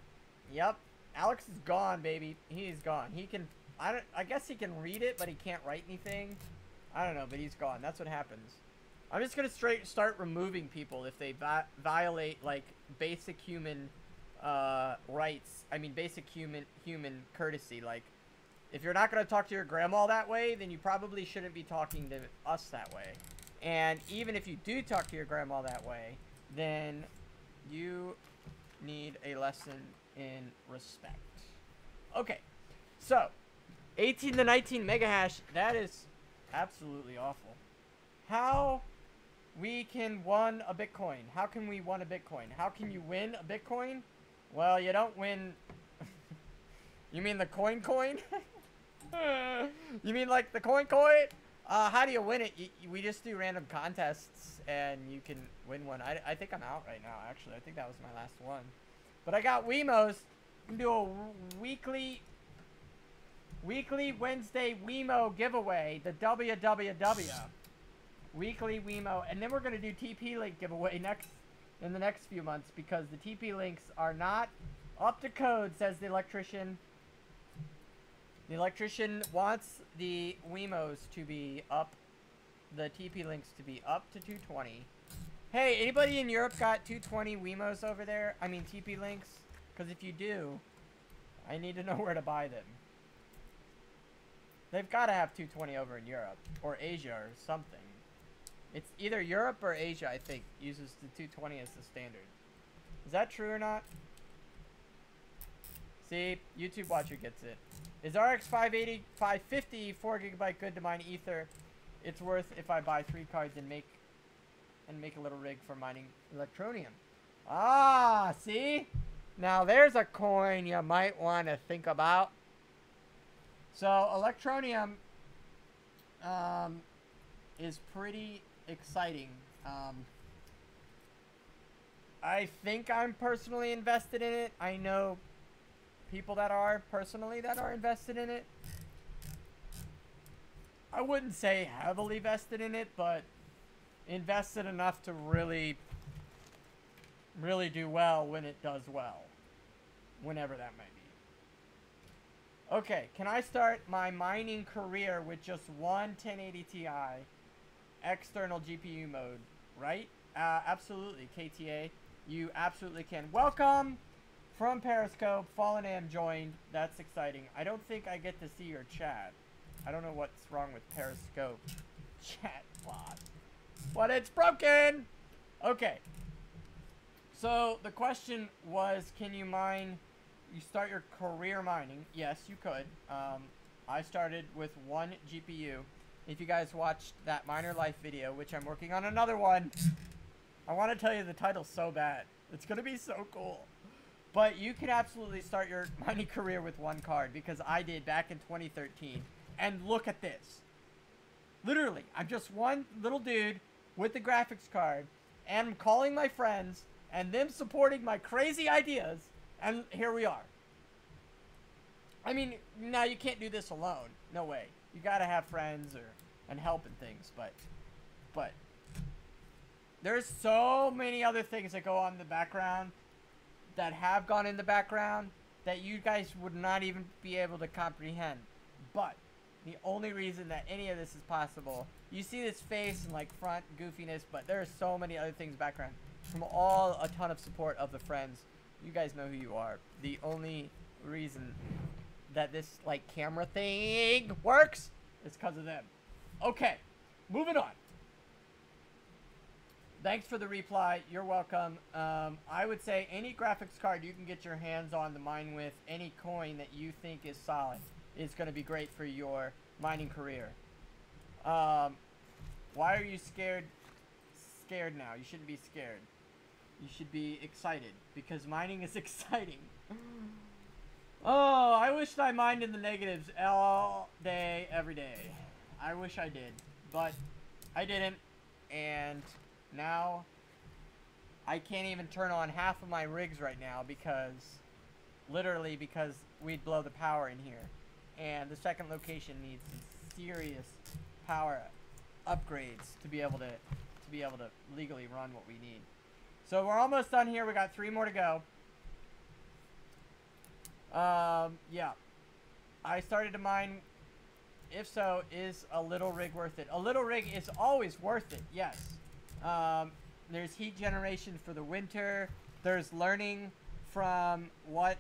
Alex is gone, baby. He's gone. He can, I guess he can read it, but he can't write anything. I don't know, but he's gone. That's what happens. I'm just gonna start removing people if they violate, like, basic human rights. I mean, basic human courtesy. Like, if you're not gonna talk to your grandma that way, then you probably shouldn't be talking to us that way. And even if you do talk to your grandma that way, then you need a lesson in respect. Okay, so 18 to 19 mega hash. That is absolutely awful. How we can win a Bitcoin? How can we win a Bitcoin? How can you win a Bitcoin? Well, you don't win. You mean the coin? You mean like the coin? How do you win it? We just do random contests, and you can win one. I think I'm out right now, actually. I think that was my last one. But I got Wemos. We can do a weekly Wednesday Wemo giveaway, the WWW. Weekly Wemo. And then we're going to do TP link giveaway in the next few months, because the TP links are not up to code, says the electrician. The electrician wants the Wemos to be up, the TP links to be up to 220. Hey, anybody in Europe got 220 Wemos over there? I mean TP links? Because if you do, I need to know where to buy them. They've got to have 220 over in Europe, or Asia, or something. It's either Europe or Asia, I think, uses the 220 as the standard. Is that true or not? See, YouTube Watcher gets it. Is RX580, 550, 4GB good to mine Ether? It's worth if I buy 3 cards and make a little rig for mining Electronium. Ah, see? Now there's a coin you might want to think about. So Electronium is pretty exciting. I think I'm personally invested in it. I know people that are invested in it. I wouldn't say heavily vested in it, but invested enough to really do well when it does well, whenever that might be. Okay, can I start my mining career with just one 1080 Ti external GPU mode, right? Absolutely, KTA, you absolutely can. Welcome from Periscope. Fallen Am joined. That's exciting. I don't think I get to see your chat. I don't know what's wrong with Periscope chat bot, but it's broken. Okay. So the question was, can you mine? You start your career mining? Yes, you could. I started with one GPU. If you guys watched that Miner Life video, which I'm working on another one, I want to tell you the title's so bad. It's gonna be so cool. But you can absolutely start your mining career with one card, because I did back in 2013. And look at this. Literally, I'm just one little dude with the graphics card, and I'm calling my friends, and them supporting my crazy ideas, and here we are. I mean, now you can't do this alone. No way. You gotta have friends and help and things, but there's so many other things that go on in the background, that have gone in the background, that you guys would not even be able to comprehend. But the only reason that any of this is possible, you see this face and like front goofiness, but there are so many other things background from a ton of support of the friends. You guys know who you are. The only reason that this like camera thing works is because of them. Okay, moving on. Thanks for the reply. You're welcome. I would say any graphics card you can get your hands on to mine with, any coin that you think is solid, is going to be great for your mining career. Why are you scared now? You shouldn't be scared. You should be excited, because mining is exciting. Oh, I wish I mined in the negatives all day, every day. I wish I did, but I didn't, and now I can't even turn on half of my rigs right now because, literally because we'd blow the power in here. And the second location needs some serious power upgrades to be able to legally run what we need. So we're almost done here. We got 3 more to go. Yeah. I started to mine. If so, is a little rig worth it? A little rig is always worth it, yes. There's heat generation for the winter. There's learning from what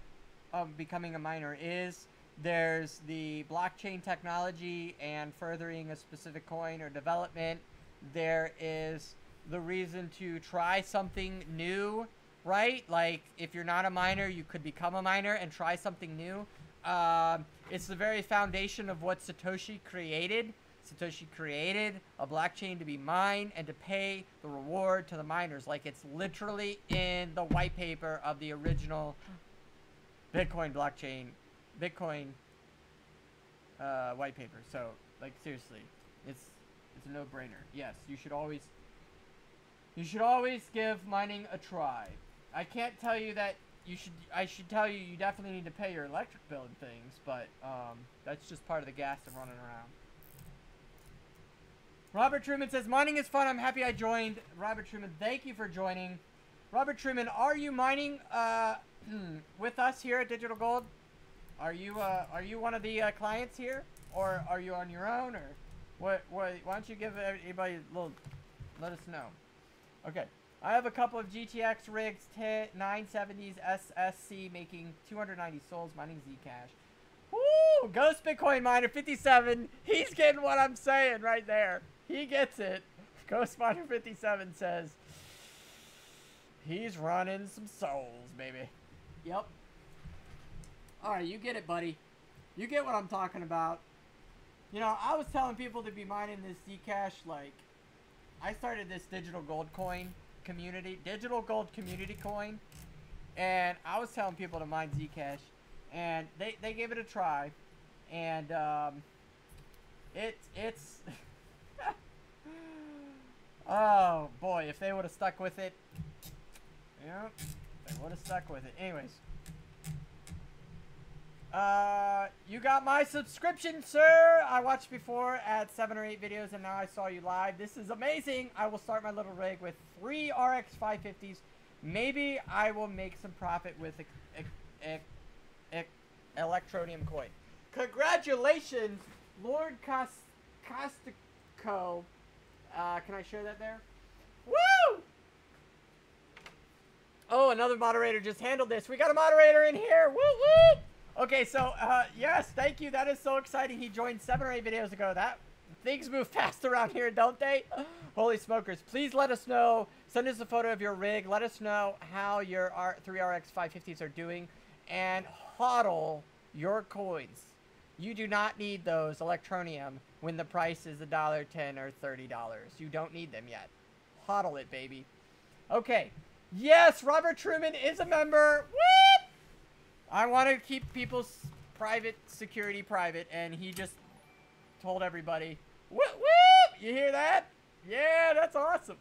becoming a miner is. There's the blockchain technology and furthering a specific coin or development. There is the reason to try something new, right? Like, if you're not a miner, you could become a miner and try something new. It's the very foundation of what Satoshi created. Satoshi created a blockchain to be mined and to pay the reward to the miners. Like, it's literally in the white paper of the original Bitcoin blockchain, Bitcoin white paper. So, like, seriously, it's a no-brainer. Yes, you should always give mining a try. I can't tell you that I should tell you you definitely need to pay your electric bill and things, but that's just part of the gas of running around. Robert Truman says, mining is fun. I'm happy I joined. Robert Truman, thank you for joining. Robert Truman, are you mining with us here at Digital Gold? Are you one of the clients here, or are you on your own, or what? Why don't you give everybody a little? Let us know. Okay, I have a couple of GTX rigs, 970s SSC, making 290 souls, mining Zcash. Woo! Ghost Bitcoin Miner 57. He's getting what I'm saying right there. He gets it. Ghost Miner 57 says he's running some souls, baby. Yep. Alright, you get it, buddy. You get what I'm talking about. You know, I was telling people to be mining this Zcash, like, I started this digital gold coin community, digital gold community coin, and I was telling people to mine Zcash, and they gave it a try, and it's oh boy, if they would have stuck with it, yeah, they would have stuck with it. Anyways, you got my subscription, sir. I watched before at 7 or 8 videos, and now I saw you live. This is amazing. I will start my little rig with 3 RX580s. Maybe I will make some profit with Electronium coin. Congratulations, Lord Costico. Can I share that there? Woo! Oh, another moderator just handled this. We got a moderator in here. Woo woo! Okay, so, yes, thank you. That is so exciting. He joined 7 or 8 videos ago. Things move fast around here, don't they? Holy smokers. Please let us know. Send us a photo of your rig. Let us know how your 3 RX550s are doing. And hodl your coins. You do not need those Electronium when the price is $1.10 or $30. You don't need them yet. Hodl it, baby. Okay. Yes, Robert Truman is a member. Whoop! I want to keep people's private security private, and he just told everybody, whoop, whoop! You hear that? Yeah, that's awesome.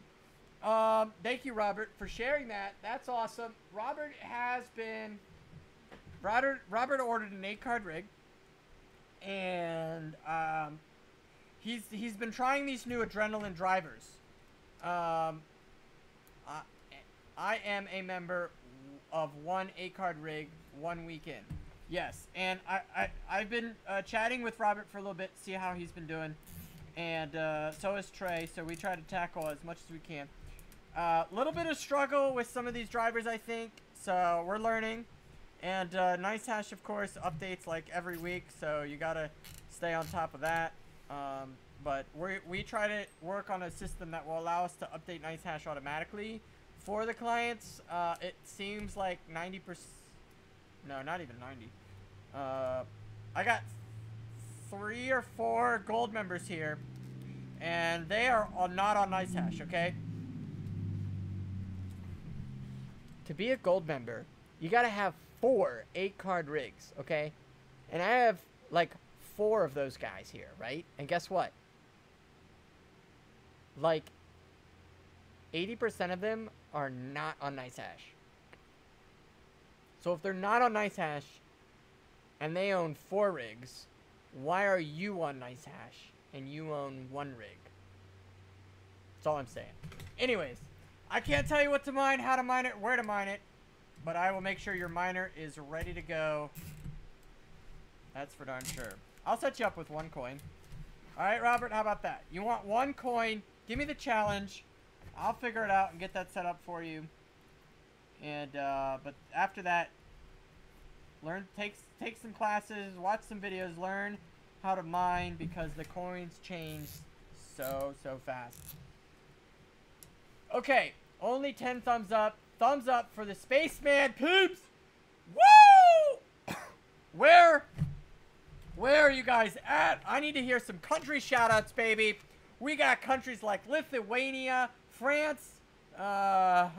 Thank you, Robert, for sharing that. That's awesome. Robert ordered an 8-card rig, and he's been trying these new adrenaline drivers. I am a member of one 8-card rig 1 weekend. Yes, and I've been chatting with Robert for a little bit, see how he's been doing, and so is Trey. So we try to tackle as much as we can. Little bit of struggle with some of these drivers, I think. So we're learning, and NiceHash, of course, updates like every week, so you gotta stay on top of that. But we try to work on a system that will allow us to update NiceHash automatically for the clients. It seems like 90%. No, not even 90. I got 3 or 4 gold members here, and they are not on NiceHash, okay? To be a gold member, you gotta have 4 8-card rigs, okay? And I have, like, 4 of those guys here, right? And guess what? Like, 80% of them are not on NiceHash. So if they're not on NiceHash, and they own 4 rigs, why are you on NiceHash and you own 1 rig? That's all I'm saying. Anyways, I can't tell you what to mine, how to mine it, where to mine it, but I will make sure your miner is ready to go. That's for darn sure. I'll set you up with 1 coin. Alright, Robert, how about that? You want 1 coin, give me the challenge. I'll figure it out and get that set up for you. And, but after that, take some classes, watch some videos, learn how to mine, because the coins change so fast. Okay, only 10 thumbs up. Thumbs up for the Spaceman Poops. Woo! Where are you guys at? I need to hear some country shoutouts, baby. We got countries like Lithuania, France, the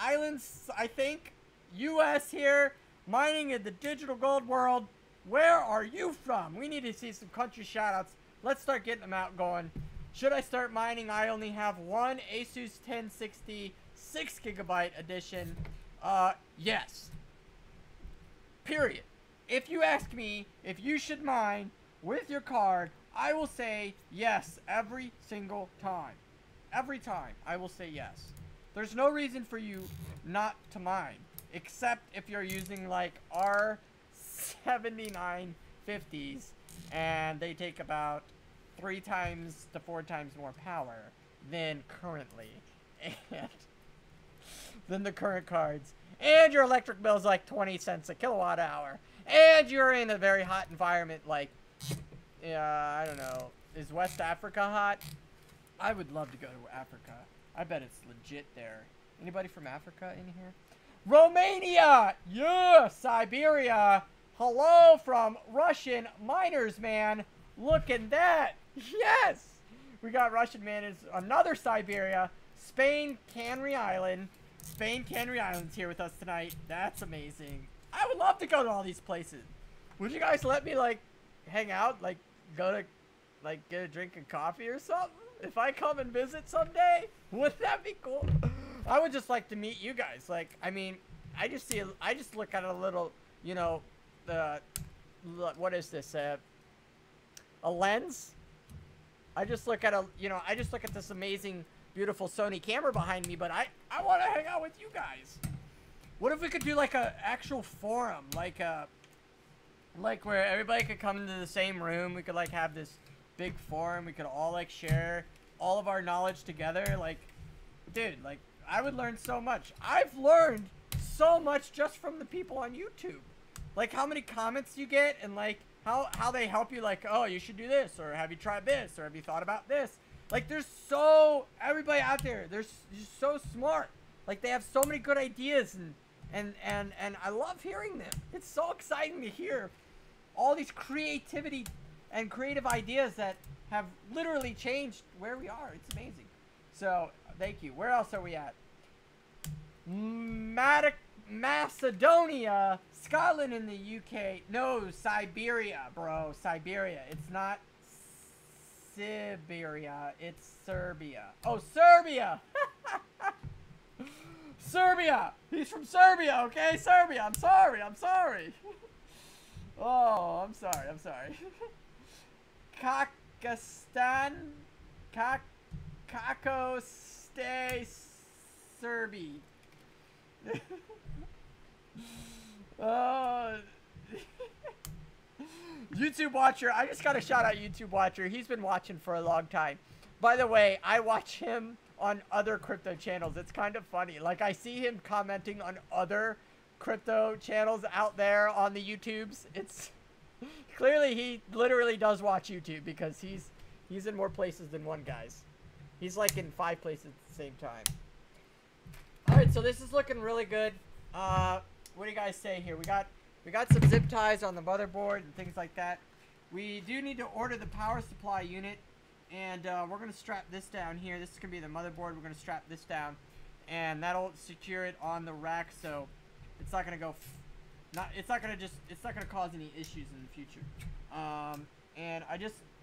islands, I think, U.S. here, mining in the digital gold world. Where are you from? We need to see some country shoutouts. Let's start getting them out going. Should I start mining? I only have 1 Asus 1060 6GB edition. Yes. Period. If you ask me if you should mine with your card, I will say yes every single time. Every time, I will say yes. There's no reason for you not to mine, except if you're using like R7950s and they take about 3 times to 4 times more power than currently, and than the current cards. And your electric bill is like 20 cents a kilowatt hour. And you're in a very hot environment like, I don't know, is West Africa hot? I would love to go to Africa. I bet it's legit there. Anybody from Africa in here? Romania! Yeah! Siberia! Hello from Russian miners, man! Look at that! Yes! We got Russian miners, another Siberia, Spain, Canary Island. Spain, Canary Island's here with us tonight. That's amazing. I would love to go to all these places. Would you guys let me, like, hang out? Like, go to, like, get a drink of coffee or something? If I come and visit someday? Wouldn't that be cool? I would just like to meet you guys. Like, I mean, I just look at a little, you know, what is this? A lens? I just look at this amazing, beautiful Sony camera behind me, but I want to hang out with you guys. What if we could do like a actual forum, like where everybody could come into the same room? We could like have this big forum. We could all like share all of our knowledge together. Like, dude, like I would learn so much. I've learned so much just from the people on YouTube. Like how many comments you get and like how they help you, like, oh, you should do this, or have you tried this, or have you thought about this? Like, there's everybody out there, they're just so smart. Like, they have so many good ideas, and I love hearing them. It's so exciting to hear all these creativity and creative ideas that have literally changed where we are. It's amazing. So, thank you. Where else are we at? Macedonia, Scotland in the UK. No, Siberia, bro. Siberia. It's not Siberia. It's Serbia. Oh, Serbia! Serbia! He's from Serbia, okay? Serbia. I'm sorry. I'm sorry. Oh, I'm sorry. I'm sorry. Kakistan? Kako stay Serbi. YouTube watcher. I just gotta shout out YouTube watcher. He's been watching for a long time. By the way, I watch him on other crypto channels. It's kind of funny. Like, I see him commenting on other crypto channels out there on the YouTubes. It's clearly he literally does watch YouTube, because he's in more places than one, guys. He's like in 5 places at the same time. Alright, so this is looking really good. What do you guys say here? We got We got some zip ties on the motherboard and things like that. We do need to order the power supply unit, and we're going to strap this down here. This is going to be the motherboard. We're going to strap this down, and that'll secure it on the rack, so it's not going to go, it's not going to cause any issues in the future. And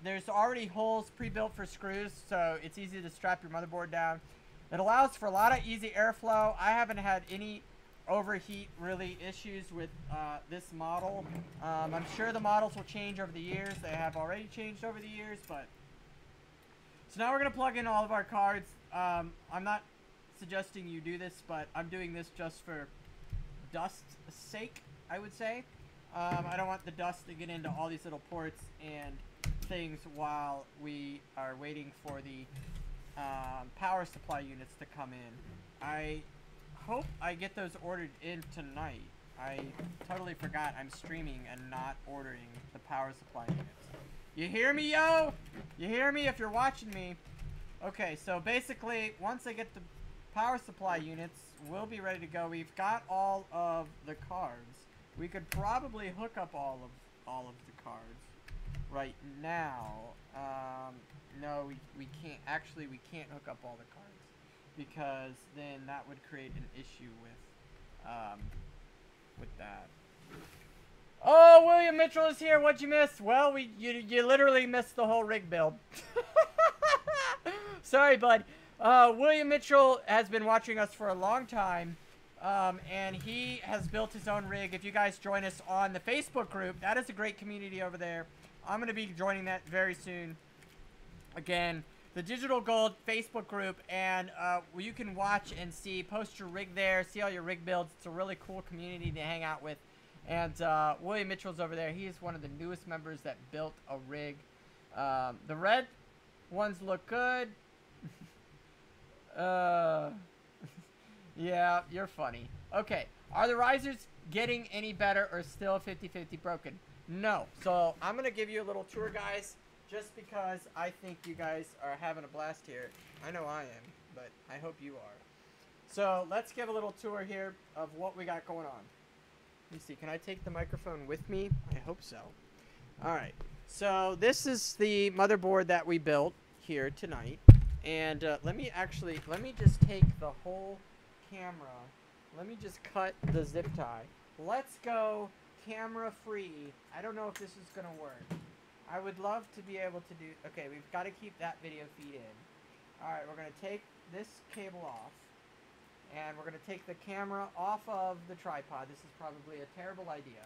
there's already holes pre-built for screws, so it's easy to strap your motherboard down. It allows for a lot of easy airflow. I haven't had any overheat really issues with this model. I'm sure the models will change over the years. They have already changed over the years, but so now we're gonna plug in all of our cards. I'm not suggesting you do this, but I'm doing this just for dust's sake, I would say. I don't want the dust to get into all these little ports and things while we are waiting for the power supply units to come in. I hope I get those ordered in tonight. I totally forgot I'm streaming and not ordering the power supply units. You hear me, yo? You hear me if you're watching me? Okay, so basically, once I get the power supply units, we'll be ready to go. We've got all of the cards. We could probably hook up all of the cards right now. No, we can't. Actually, we can't hook up all the cards, because then that would create an issue with that. Oh, William Mitchell is here. What'd you miss? Well, you literally missed the whole rig build. Sorry, bud. William Mitchell has been watching us for a long time, and he has built his own rig. If you guys join us on the Facebook group, that is a great community over there. I'm going to be joining that very soon. Again, the Digital Gold Facebook group, and you can watch and see, post your rig there, see all your rig builds. It's a really cool community to hang out with. And William Mitchell's over there. He's one of the newest members that built a rig. The red ones look good. Yeah, you're funny. Okay, are the risers getting any better or still 50-50 broken? No. So I'm going to give you a little tour, guys. Just because I think you guys are having a blast here. I know I am, but I hope you are. So let's give a little tour here of what we got going on. Let me see. Can I take the microphone with me? I hope so. All right. So this is the motherboard that we built here tonight. And let me just take the whole camera. Let me just cut the zip tie. Let's go camera free. I don't know if this is going to work. I would love to be able to do... Okay, we've got to keep that video feed in. Alright, we're going to take this cable off. And we're going to take the camera off of the tripod. This is probably a terrible idea.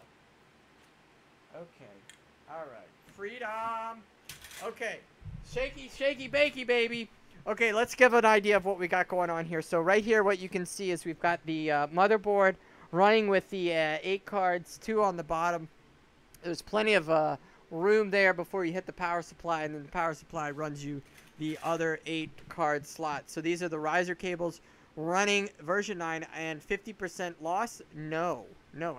Okay. Alright. Freedom! Okay. Shaky, shaky, bakey, baby! Okay, let's give an idea of what we got going on here. So right here, what you can see is we've got the motherboard running with the 8 cards, 2 on the bottom. There's plenty of... room there before you hit the power supply, and then the power supply runs you the other 8 card slots. So these are the riser cables running version 9, and 50% loss? No,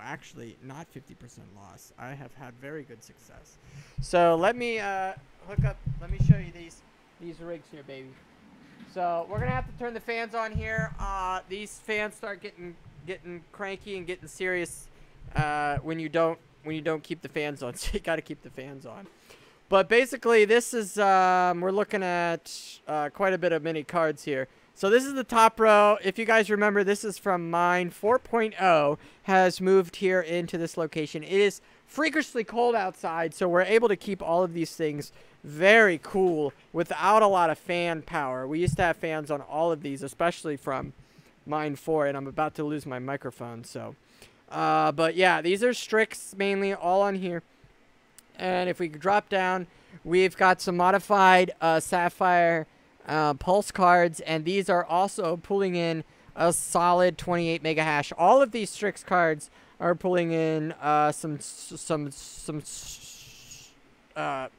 actually not 50% loss. I have had very good success. So let me hook up, let me show you these rigs here, baby. So we're gonna have to turn the fans on here. These fans start getting cranky and getting serious when you don't keep the fans on. So you got to keep the fans on. But basically, this is, we're looking at quite a bit of mini cards here. So this is the top row. If you guys remember, this is from mine. 4.0 has moved here into this location. It is freakishly cold outside, so we're able to keep all of these things very cool without a lot of fan power. We used to have fans on all of these, especially from mine 4, and I'm about to lose my microphone, so... but yeah, these are Strix mainly, all on here. And if we drop down, we've got some modified Sapphire Pulse cards, and these are also pulling in a solid 28 mega hash. All of these Strix cards are pulling in some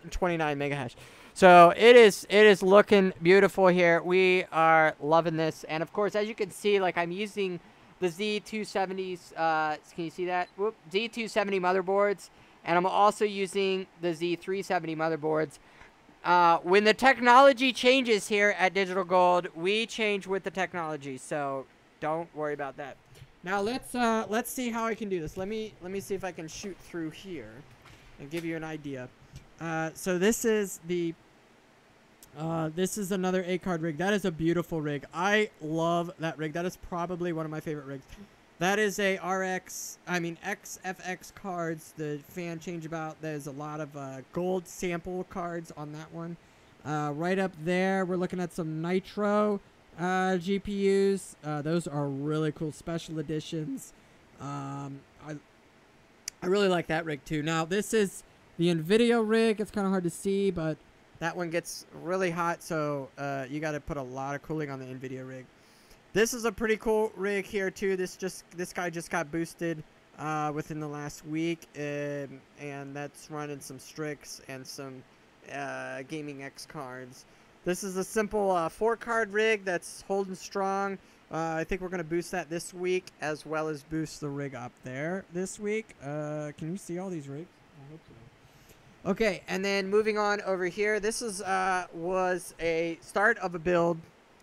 29 mega hash. So it is looking beautiful here. We are loving this, and of course, as you can see, like I'm using the Z270s, can you see that? Whoop, Z270 motherboards, and I'm also using the Z370 motherboards. When the technology changes here at Digital Gold, we change with the technology, so don't worry about that. Now let's see how I can do this. Let me see if I can shoot through here and give you an idea. So this is the this is another 8-card rig. That is a beautiful rig. I love that rig. That is probably one of my favorite rigs. That is a XFX cards, the fan changeabout. There's a lot of gold sample cards on that one. Right up there, we're looking at some Nitro GPUs. Those are really cool special editions. I really like that rig too. Now, this is the NVIDIA rig. It's kind of hard to see, but that one gets really hot, so you got to put a lot of cooling on the NVIDIA rig. This is a pretty cool rig here too. This guy just got boosted within the last week, and that's running some Strix and some Gaming X cards. This is a simple 4-card rig that's holding strong. I think we're going to boost that this week, as well as boost the rig up there this week. Can you see all these rigs? I hope so. Okay, and then moving on over here, this is was a start of a build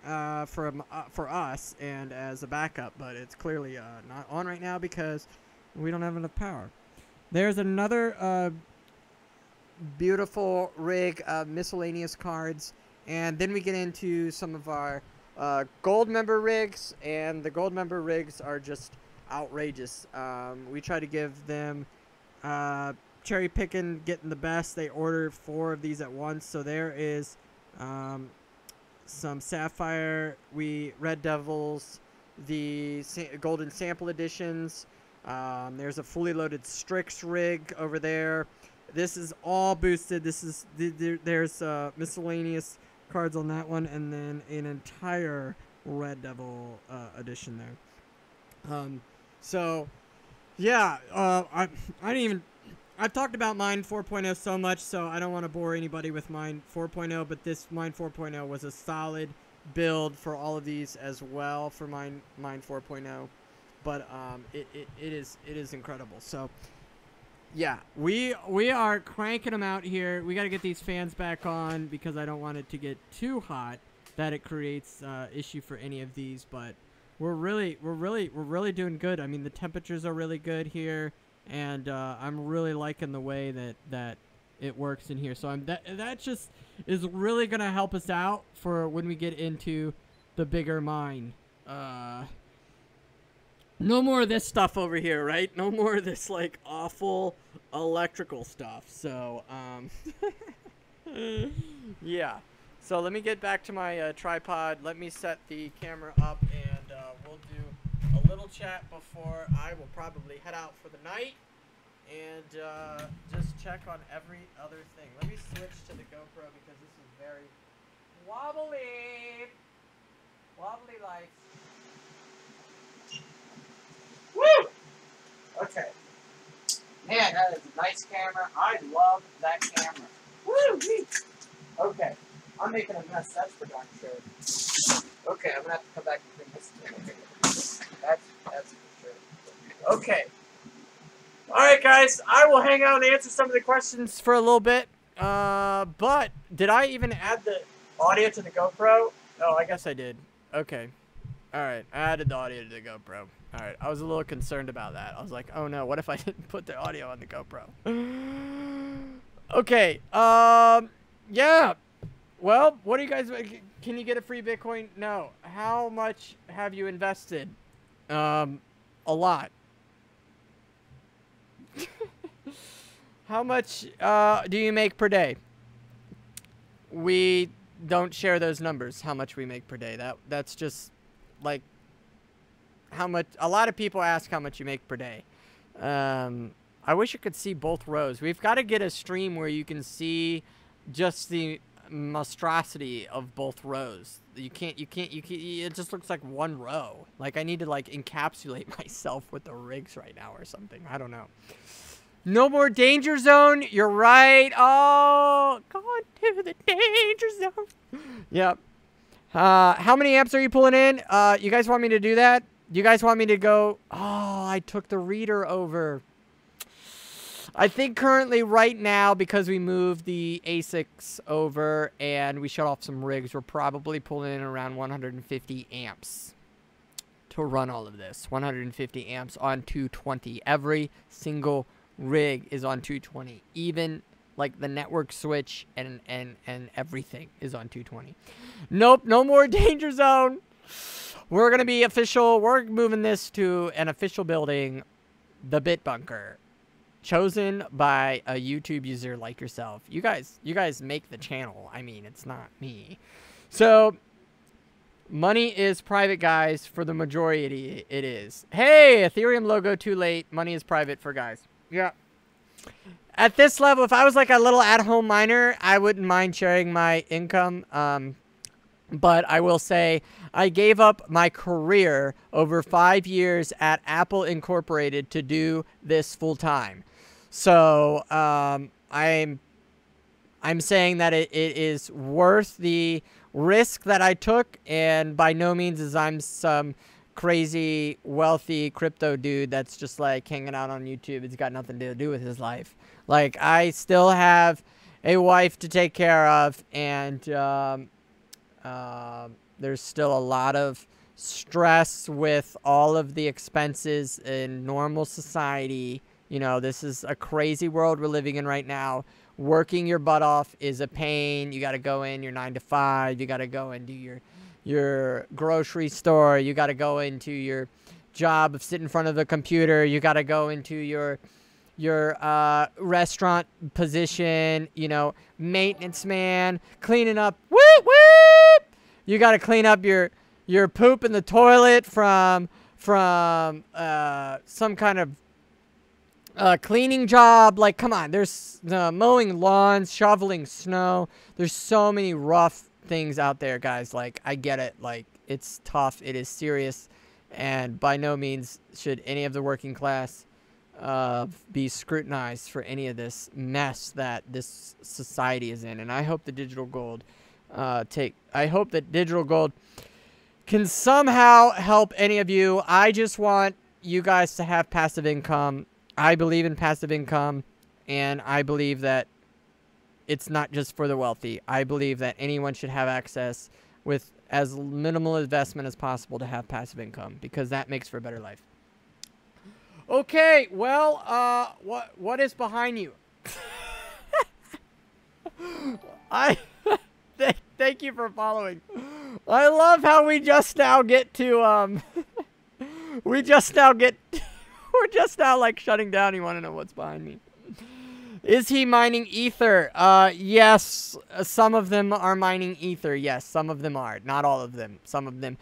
for us and as a backup, but it's clearly not on right now because we don't have enough power. There's another beautiful rig of miscellaneous cards, and then we get into some of our gold member rigs, and the gold member rigs are just outrageous. We try to give them cherry picking, getting the best. They order 4 of these at once, so there is some Sapphire, Red Devils, the Golden Sample Editions. There's a fully loaded Strix rig over there. This is all boosted. This is there's miscellaneous cards on that one, and then an entire Red Devil edition there. So yeah, I've talked about Mine 4.0 so much, so I don't want to bore anybody with Mine 4.0, but this Mine 4.0 was a solid build for all of these as well for Mine 4.0. But it is incredible. So yeah, we are cranking them out here. We got to get these fans back on because I don't want it to get too hot that it creates issue for any of these. But we're really doing good. I mean, the temperatures are really good here. And I'm really liking the way that it works in here. So that just is really going to help us out for when we get into the bigger mine. No more of this stuff over here, right? No more of this, like, awful electrical stuff. So, yeah. So let me get back to my tripod. Let me set the camera up, and we'll do a little chat before I will probably head out for the night and just check on every other thing. Let me switch to the GoPro because this is very wobbly life. Woo! Okay. Man, that is a nice camera. I love that camera. Woo! Okay. I'm making a mess, that's for darn sure. Okay, I'm gonna have to come back and clean this. That's for sure. Okay. Alright guys, I will hang out and answer some of the questions for a little bit. But did I even add the audio to the GoPro? Oh, I guess I did. Okay. Alright, I added the audio to the GoPro. Alright, I was a little concerned about that. I was like, oh no, what if I didn't put the audio on the GoPro? Okay, yeah. Well, what do you guys, can you get a free Bitcoin? No. How much have you invested? A lot. How much do you make per day? We don't share those numbers, how much we make per day. That's just like how much. A lot of people ask how much you make per day. I wish you could see both rows. We've got to get a stream where you can see just the monstrosity of both rows. You can't, it just looks like one row. Like I need to like encapsulate myself with the rigs right now or something. I don't know. No more danger zone. You're right. Oh, gone to the danger zone. Yep. How many amps are you pulling in? You guys want me to do that? Do you guys want me to go? Oh, I took the reader over. I think currently right now, because we moved the ASICs over and we shut off some rigs, we're probably pulling in around 150 amps to run all of this. 150 amps on 220. Every single rig is on 220. Even like the network switch and everything is on 220. Nope, no more danger zone. We're going to be official. We're moving this to an official building, the Bit Bunker, chosen by a YouTube user like yourself. You guys make the channel. I mean, it's not me. So, money is private, guys. For the majority, it is. Hey, Ethereum logo too late. Money is private for guys. Yeah. At this level, if I was like a little at-home miner, I wouldn't mind sharing my income. But I will say I gave up my career over 5 years at Apple Incorporated to do this full time. So I'm saying that it is worth the risk that I took, and by no means is I'm some crazy wealthy crypto dude that's just like hanging out on YouTube. It's got nothing to do with his life. Like, I still have a wife to take care of, and there's still a lot of stress with all of the expenses in normal society. You know, this is a crazy world we're living in right now. Working your butt off is a pain. You got to go in your 9 to 5. You got to go and do your grocery store. You got to go into your job of sitting in front of the computer. You got to go into your restaurant position, you know, maintenance man, cleaning up. Whoop, whoop! You got to clean up your poop in the toilet from some kind of cleaning job. Like, come on, there's mowing lawns, shoveling snow. There's so many rough things out there, guys. Like, I get it. Like, it's tough. It is serious. And by no means should any of the working class be scrutinized for any of this mess that this society is in. And I hope the digital gold I hope that digital gold can somehow help any of you. I just want you guys to have passive income. I believe in passive income, and I believe that it's not just for the wealthy. I believe that anyone should have access with as minimal investment as possible to have passive income, because that makes for a better life. Okay, well, what is behind you? Thank you for following. I love how we just now get to, we're just now like shutting down. You want to know what's behind me? Is he mining Ether? Yes, some of them are mining Ether. Yes, some of them are. Not all of them. Some of them.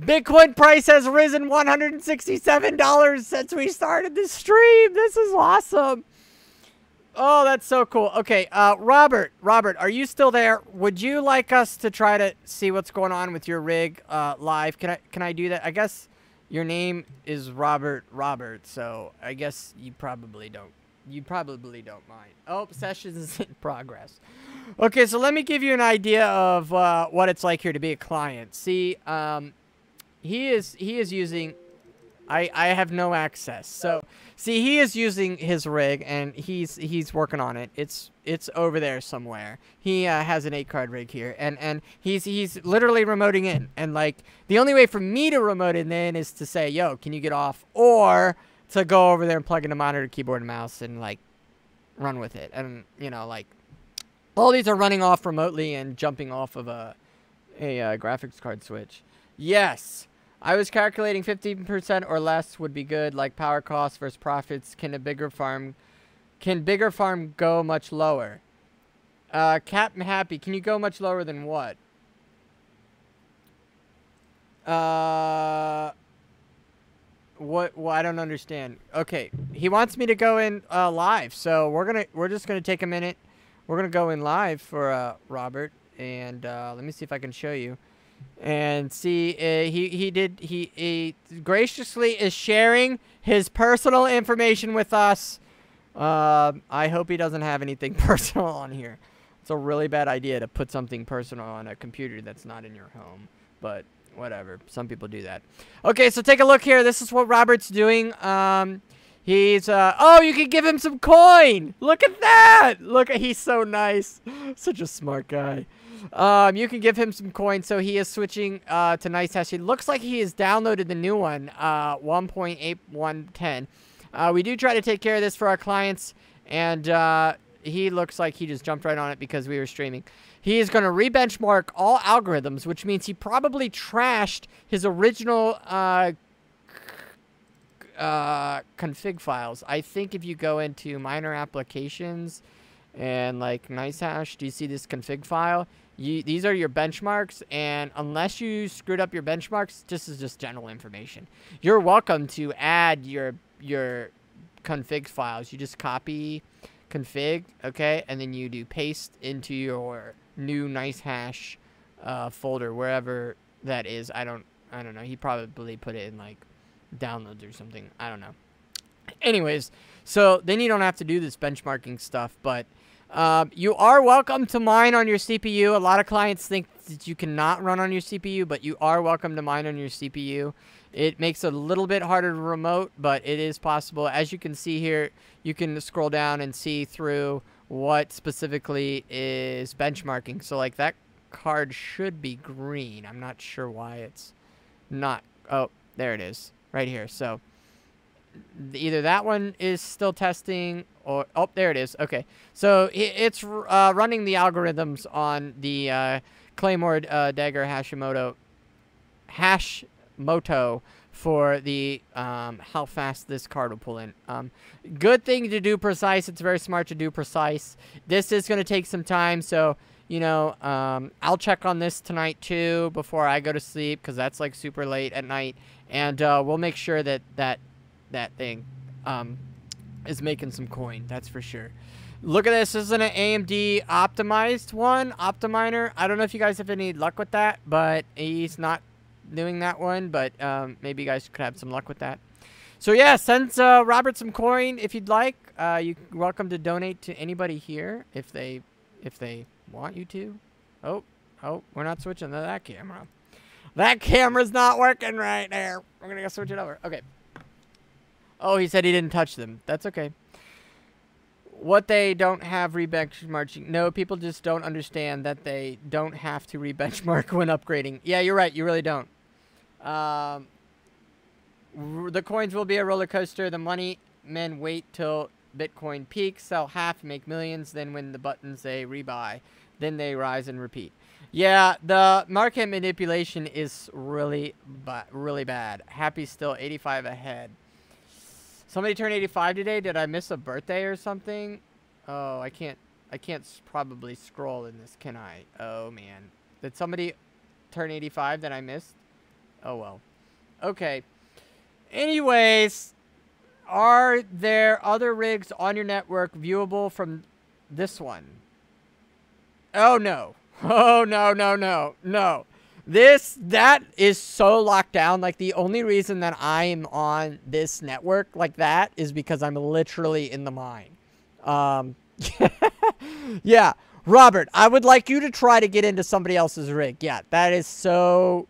Bitcoin price has risen $167 since we started this stream. This is awesome. Oh, that's so cool. Okay, Robert, are you still there? Would you like us to try to see what's going on with your rig live? Can I do that? I guess your name is Robert, so I guess you probably don't mind. Oh, session is in progress. Okay, so let me give you an idea of what it's like here to be a client. See, he is using, I have no access. So see, he is using his rig, and he's working on it. It's over there somewhere. He has an 8-card rig here, and he's literally remoting in. And like, the only way for me to remote it in is to say, yo, can you get off, or to go over there and plug in a monitor, keyboard, and mouse, and like run with it. And you know, like, all these are running off remotely and jumping off of a graphics card switch. Yes. I was calculating 15% or less would be good, like power costs versus profits. Can bigger farm go much lower? Captain Happy, can you go much lower than what? What? Well, I don't understand. Okay, he wants me to go in live, so we're just gonna take a minute. We're gonna go in live for Robert, and let me see if I can show you. And see, he graciously is sharing his personal information with us. I hope he doesn't have anything personal on here. It's a really bad idea to put something personal on a computer that's not in your home, but whatever. Some people do that. Okay, so take a look here. This is what Robert's doing. He's, oh, you can give him some coin. Look at that. Look, he's so nice. Such a smart guy. You can give him some coin. So he is switching, to nice hash. It looks like he has downloaded the new one, 1.8110. We do try to take care of this for our clients. And, he looks like he just jumped right on it because we were streaming. He is going to re-benchmark all algorithms, which means he probably trashed his original, config files. I think if you go into minor applications and like nice hash, do you see this config file? These are your benchmarks, and unless you screwed up your benchmarks, this is just general information. You're welcome to add your config files. You just copy config, okay, and then you do paste into your new nice hash folder, wherever that is. I don't know. He probably put it in like downloads or something. I don't know. Anyways, so then you don't have to do this benchmarking stuff, but you are welcome to mine on your CPU. A lot of clients think that you cannot run on your CPU, but you are welcome to mine on your CPU. It makes it a little bit harder to remote, but it is possible. As you can see here, you can scroll down and see through what specifically is benchmarking. So like that card should be green. I'm not sure why it's not. Oh, there it is. Right here. So either that one is still testing or, oh, there it is. Okay. So it's running the algorithms on the Claymore Dagger Hashimoto for the how fast this card will pull in. Good thing to do precise. It's very smart to do precise. This is going to take some time, so you know, I'll check on this tonight too before I go to sleep, because that's like super late at night, and we'll make sure that that thing is making some coin. That's for sure. Look at this. This is an AMD optimized one, Optiminer. I don't know if you guys have any luck with that, but he's not doing that one, but maybe you guys could have some luck with that. So yeah, send Robert some coin if you'd like. You're welcome to donate to anybody here if they want you to. Oh, we're not switching to that camera. That camera's not working right there. We're gonna go switch it over. Okay. Oh, he said he didn't touch them. That's okay. What they don't have re-benchmarking. No, people just don't understand that they don't have to re-benchmark when upgrading. Yeah, you're right. You really don't. The coins will be a roller coaster. The money men wait till Bitcoin peaks, sell half, make millions. Then when the buttons say rebuy, then they rise and repeat. Yeah, the market manipulation is really bad. Happy still 85 ahead. Somebody turned 85 today. Did I miss a birthday or something? Oh, I can't probably scroll in this, can I? Oh man, did somebody turn 85 that I missed? Oh well. Okay. Anyways, are there other rigs on your network viewable from this one? Oh no. Oh no. That is so locked down. Like, the only reason that I'm on this network like that is because I'm literally in the mine. Yeah, Robert, I would like you to try to get into somebody else's rig. Yeah, that is so...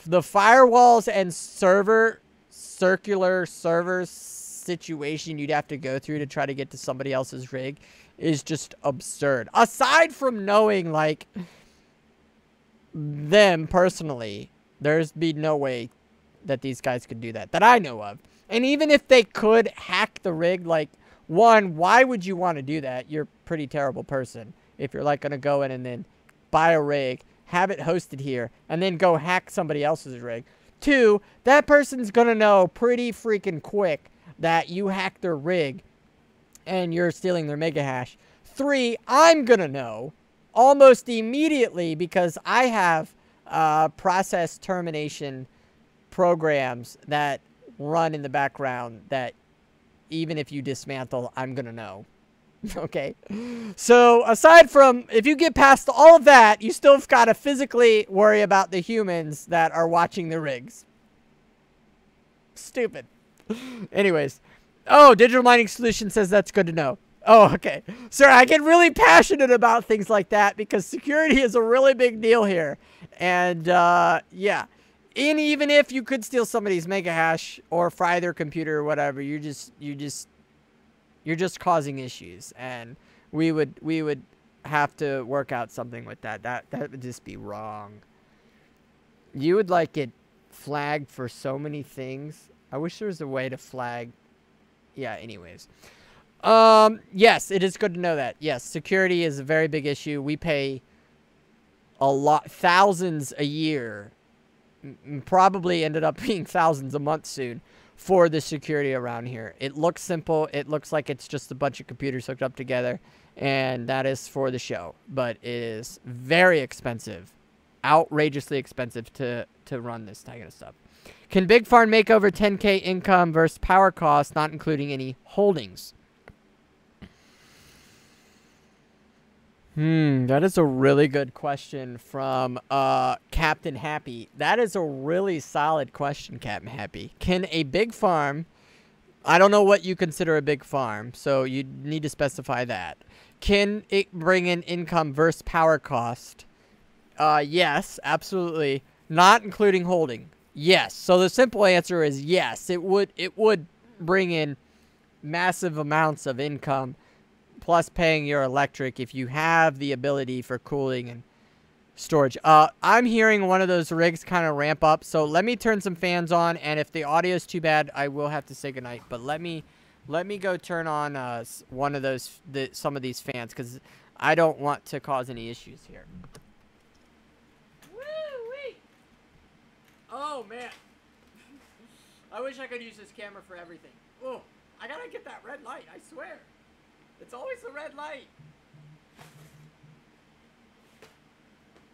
The firewalls and circular servers situation you'd have to go through to try to get to somebody else's rig is just absurd. Aside from knowing, like... them personally, there's be no way that these guys could do that I know of. And even if they could hack the rig, like, one, why would you want to do that? You're a pretty terrible person if you're like gonna go in and then buy a rig, have it hosted here, and then go hack somebody else's rig. Two, that person's gonna know pretty freaking quick that you hacked their rig and you're stealing their mega hash. Three, I'm gonna know almost immediately, because I have process termination programs that run in the background that even if you dismantle, I'm going to know. Okay? So aside from, if you get past all of that, you still got to physically worry about the humans that are watching the rigs. Stupid. Anyways. Oh, Digital Mining Solution says that's good to know. Oh, okay. Sir, I get really passionate about things like that because security is a really big deal here. And, yeah. And even if you could steal somebody's mega hash or fry their computer or whatever, you're just causing issues, and we would have to work out something with that. That would just be wrong. You would like it flagged for so many things. I wish there was a way to flag. Yeah, anyways. Yes, it is good to know that. Yes, security is a very big issue. We pay a lot, thousands a year, probably ended up being thousands a month soon, for the security around here. It looks simple. It looks like it's just a bunch of computers hooked up together, and that is for the show. But it is very expensive, outrageously expensive to run this kind of stuff. Can Big Farm make over 10K income versus power costs, not including any holdings? That is a really good question from Captain Happy. That is a really solid question, Captain Happy. Can a big farm, I don't know what you consider a big farm, so you need to specify that. Can it bring in income versus power cost? Yes, absolutely. Not including holding. Yes. So the simple answer is yes. It would bring in massive amounts of income, plus paying your electric if you have the ability for cooling and storage. I'm hearing one of those rigs kind of ramp up, so let me turn some fans on, and if the audio is too bad, I will have to say goodnight. But let me go turn on one of those some of these fans, because I don't want to cause any issues here. Woo-wee! Oh man, I wish I could use this camera for everything. Oh, I gotta get that red light, I swear. It's always the red light.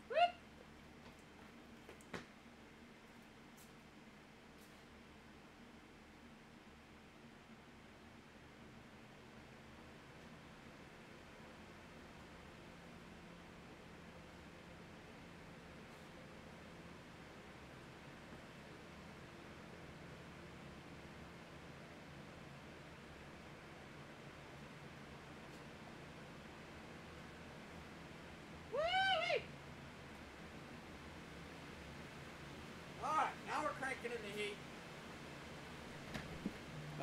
Whoop.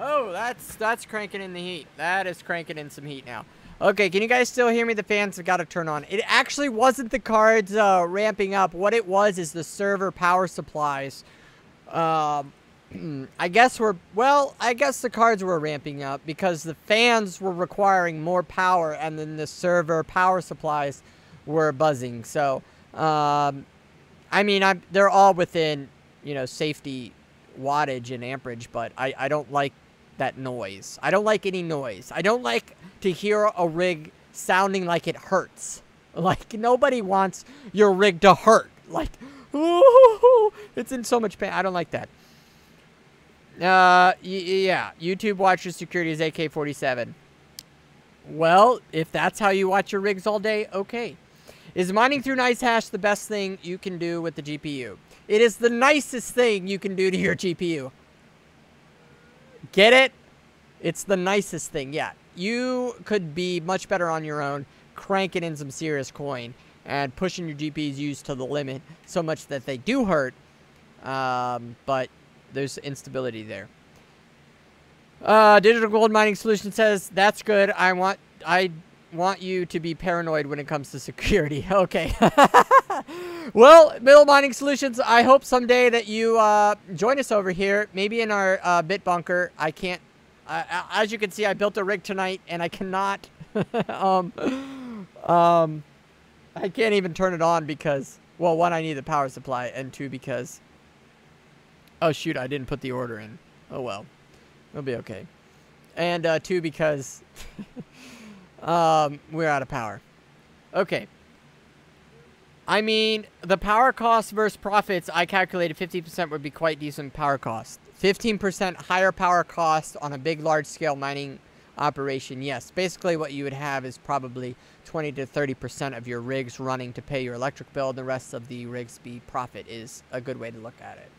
Oh, that's cranking in the heat. That is cranking in some heat now. Okay, can you guys still hear me? The fans have got to turn on. It actually wasn't the cards ramping up. What it was is the server power supplies. I guess the cards were ramping up because the fans were requiring more power, and then the server power supplies were buzzing. So, I mean, they're all within, you know, safety wattage and amperage, but I don't like that noise. I don't like any noise. I don't like to hear a rig sounding like it hurts. Like, nobody wants your rig to hurt. Like, ooh, it's in so much pain. I don't like that. Yeah, YouTube watcher security is AK-47. Well, if that's how you watch your rigs all day, okay. Is mining through nice hash the best thing you can do with the GPU? It is the nicest thing you can do to your GPU. Get it? It's the nicest thing, yeah. You could be much better on your own, cranking in some serious coin, and pushing your GPUs to the limit so much that they do hurt, but there's instability there. Digital Gold Mining Solution says, that's good. I want you to be paranoid when it comes to security. Okay. Well, Middle Mining Solutions, I hope someday that you join us over here, maybe in our bit bunker. I can't, as you can see, I built a rig tonight, and I cannot, I can't even turn it on because, well, one, I need the power supply, and two, because, oh shoot, I didn't put the order in. Oh well, it'll be okay. And two, because we're out of power. Okay. I mean, the power cost versus profits, I calculated 50% would be quite decent power cost. 15% higher power cost on a big, large-scale mining operation, yes. Basically, what you would have is probably 20 to 30% of your rigs running to pay your electric bill. The rest of the rigs be profit is a good way to look at it.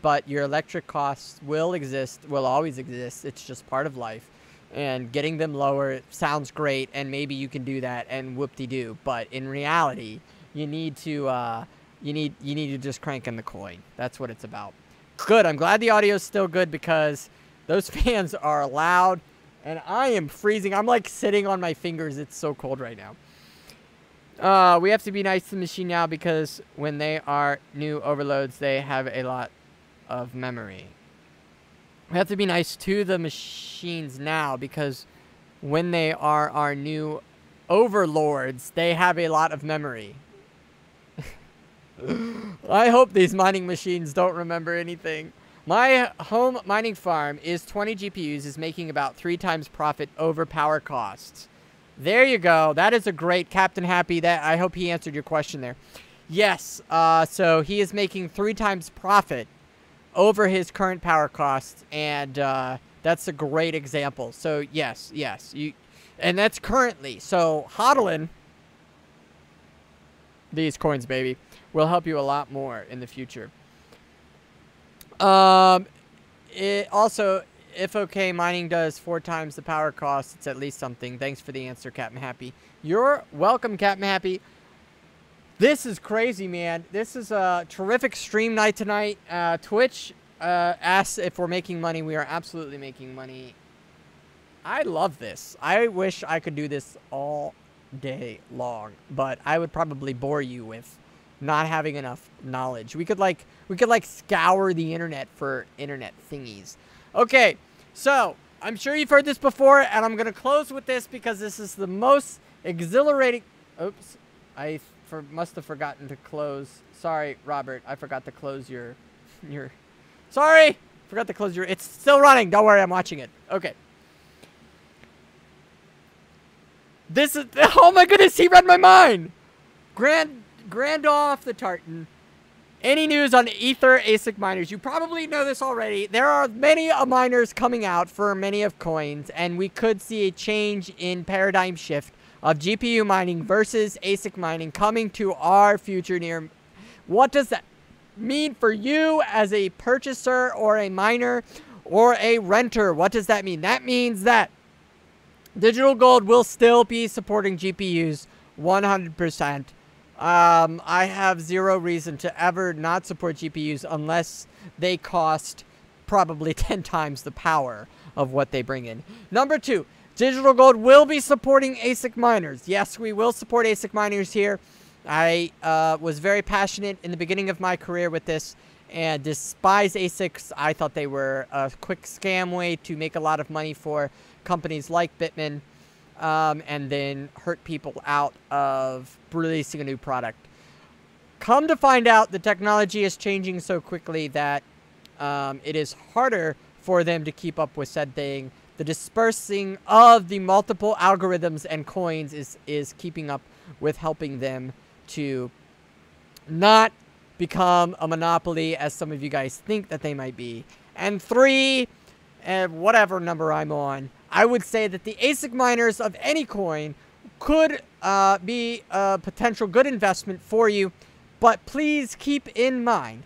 But your electric costs will exist, will always exist. It's just part of life. And getting them lower sounds great, and maybe you can do that, and whoop-de-doo. But in reality, you need to you need to just crank in the coin. That's what it's about. Good. I'm glad the audio is still good because those fans are loud and I am freezing. I'm like sitting on my fingers. It's so cold right now. We have to be nice to the machine now because when they are new overloads, they have a lot of memory. We have to be nice to the machines now because when they are our new overlords, they have a lot of memory. I hope these mining machines don't remember anything. My home mining farm is 20 GPUs, is making about 3 times profit over power costs. There you go. That is a great Captain Happy. That I hope he answered your question there. Yes. So he is making 3 times profit over his current power costs, and that's a great example. So yes, and that's currently. So hodling these coins, baby, will help you a lot more in the future. It also, if okay, mining does 4 times the power cost, it's at least something. Thanks for the answer, Captain Happy. You're welcome, Captain Happy. This is crazy, man. This is a terrific stream night tonight. Twitch asks if we're making money. We are absolutely making money. I love this. I wish I could do this all day long, but I would probably bore you with not having enough knowledge. We could like scour the internet for internet thingies. Okay, so I'm sure you've heard this before, and I'm gonna close with this because this is the most exhilarating. Oops, I must have forgotten to close. Sorry, Robert, I forgot to close your. Sorry, forgot to close your. It's still running. Don't worry, I'm watching it. Okay. This is. Oh my goodness, he read my mind. Grand off the tartan. Any news on Ether ASIC miners? You probably know this already. There are many miners coming out for many of coins, and we could see a change in paradigm shift of GPU mining versus ASIC mining coming to our future near. What does that mean for you as a purchaser or a miner or a renter? What does that mean? That means that Digital Gold will still be supporting GPUs 100%. I have zero reason to ever not support GPUs unless they cost probably 10 times the power of what they bring in. Number 2, Digital Gold will be supporting ASIC miners. Yes, we will support ASIC miners here. I was very passionate in the beginning of my career with this and despise ASICs. I thought they were a quick scam way to make a lot of money for companies like Bitmain. And then hurt people out of releasing a new product. Come to find out, the technology is changing so quickly that it is harder for them to keep up with said thing. The dispersing of the multiple algorithms and coins is keeping up with helping them to not become a monopoly as some of you guys think that they might be. And 3, and whatever number I'm on, I would say that the ASIC miners of any coin could be a potential good investment for you. But please keep in mind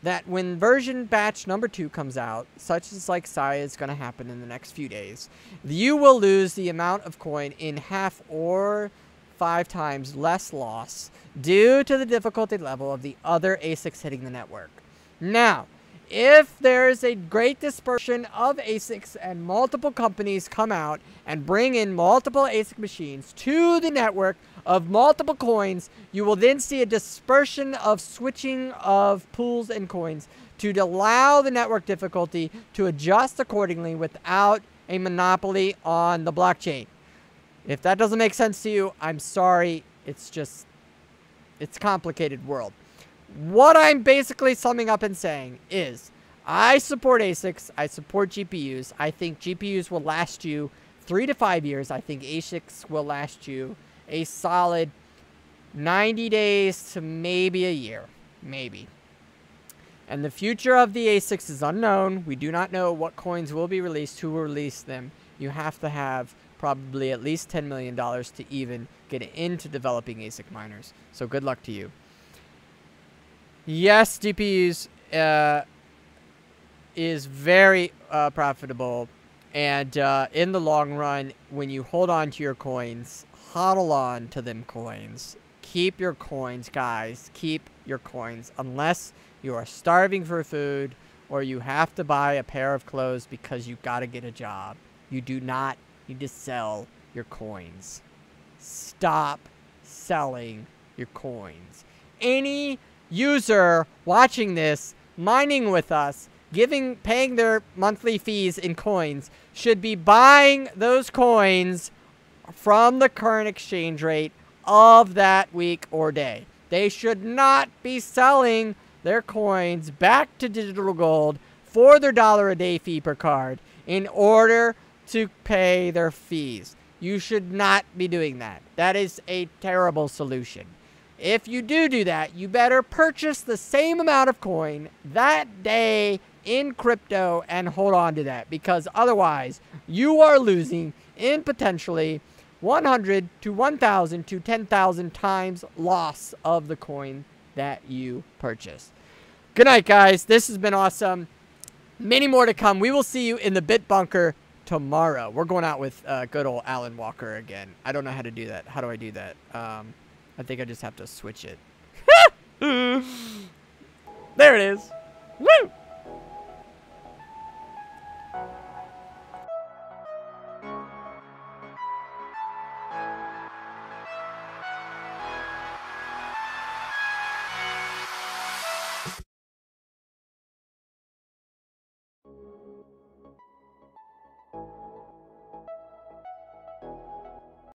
that when version batch number 2 comes out, such as like Sai is going to happen in the next few days, you will lose the amount of coin in half or 5 times less loss due to the difficulty level of the other ASICs hitting the network. Now, if there's a great dispersion of ASICs and multiple companies come out and bring in multiple ASIC machines to the network of multiple coins, you will then see a dispersion of switching of pools and coins to allow the network difficulty to adjust accordingly without a monopoly on the blockchain. If that doesn't make sense to you, I'm sorry. It's a complicated world. What I'm basically summing up and saying is, I support ASICs, I support GPUs. I think GPUs will last you 3 to 5 years. I think ASICs will last you a solid 90 days to maybe a year. Maybe. And the future of the ASICs is unknown. We do not know what coins will be released, who will release them. You have to have probably at least $10 million to even get into developing ASIC miners. So good luck to you. Yes, GPUs is very profitable, and in the long run, when you hold on to your coins, hodl on to them coins. keep your coins, guys. Keep your coins. Unless you are starving for food or you have to buy a pair of clothes because you got to get a job. You do not need to sell your coins. Stop selling your coins. Any user watching this, mining with us, paying their monthly fees in coins, should be buying those coins from the current exchange rate of that week or day. They should not be selling their coins back to digital gold for their $1 a day fee per card in order to pay their fees. You should not be doing that. That is a terrible solution. If you do that, you better purchase the same amount of coin that day in crypto and hold on to that, because otherwise you are losing in potentially 100 to 1,000 to 10,000 times loss of the coin that you purchased. Good night, guys. This has been awesome. Many more to come. We will see you in the Bit Bunker tomorrow. We're going out with good old Alan Walker again. I don't know how to do that. How do I do that? I think I just have to switch it. There it is. Woo!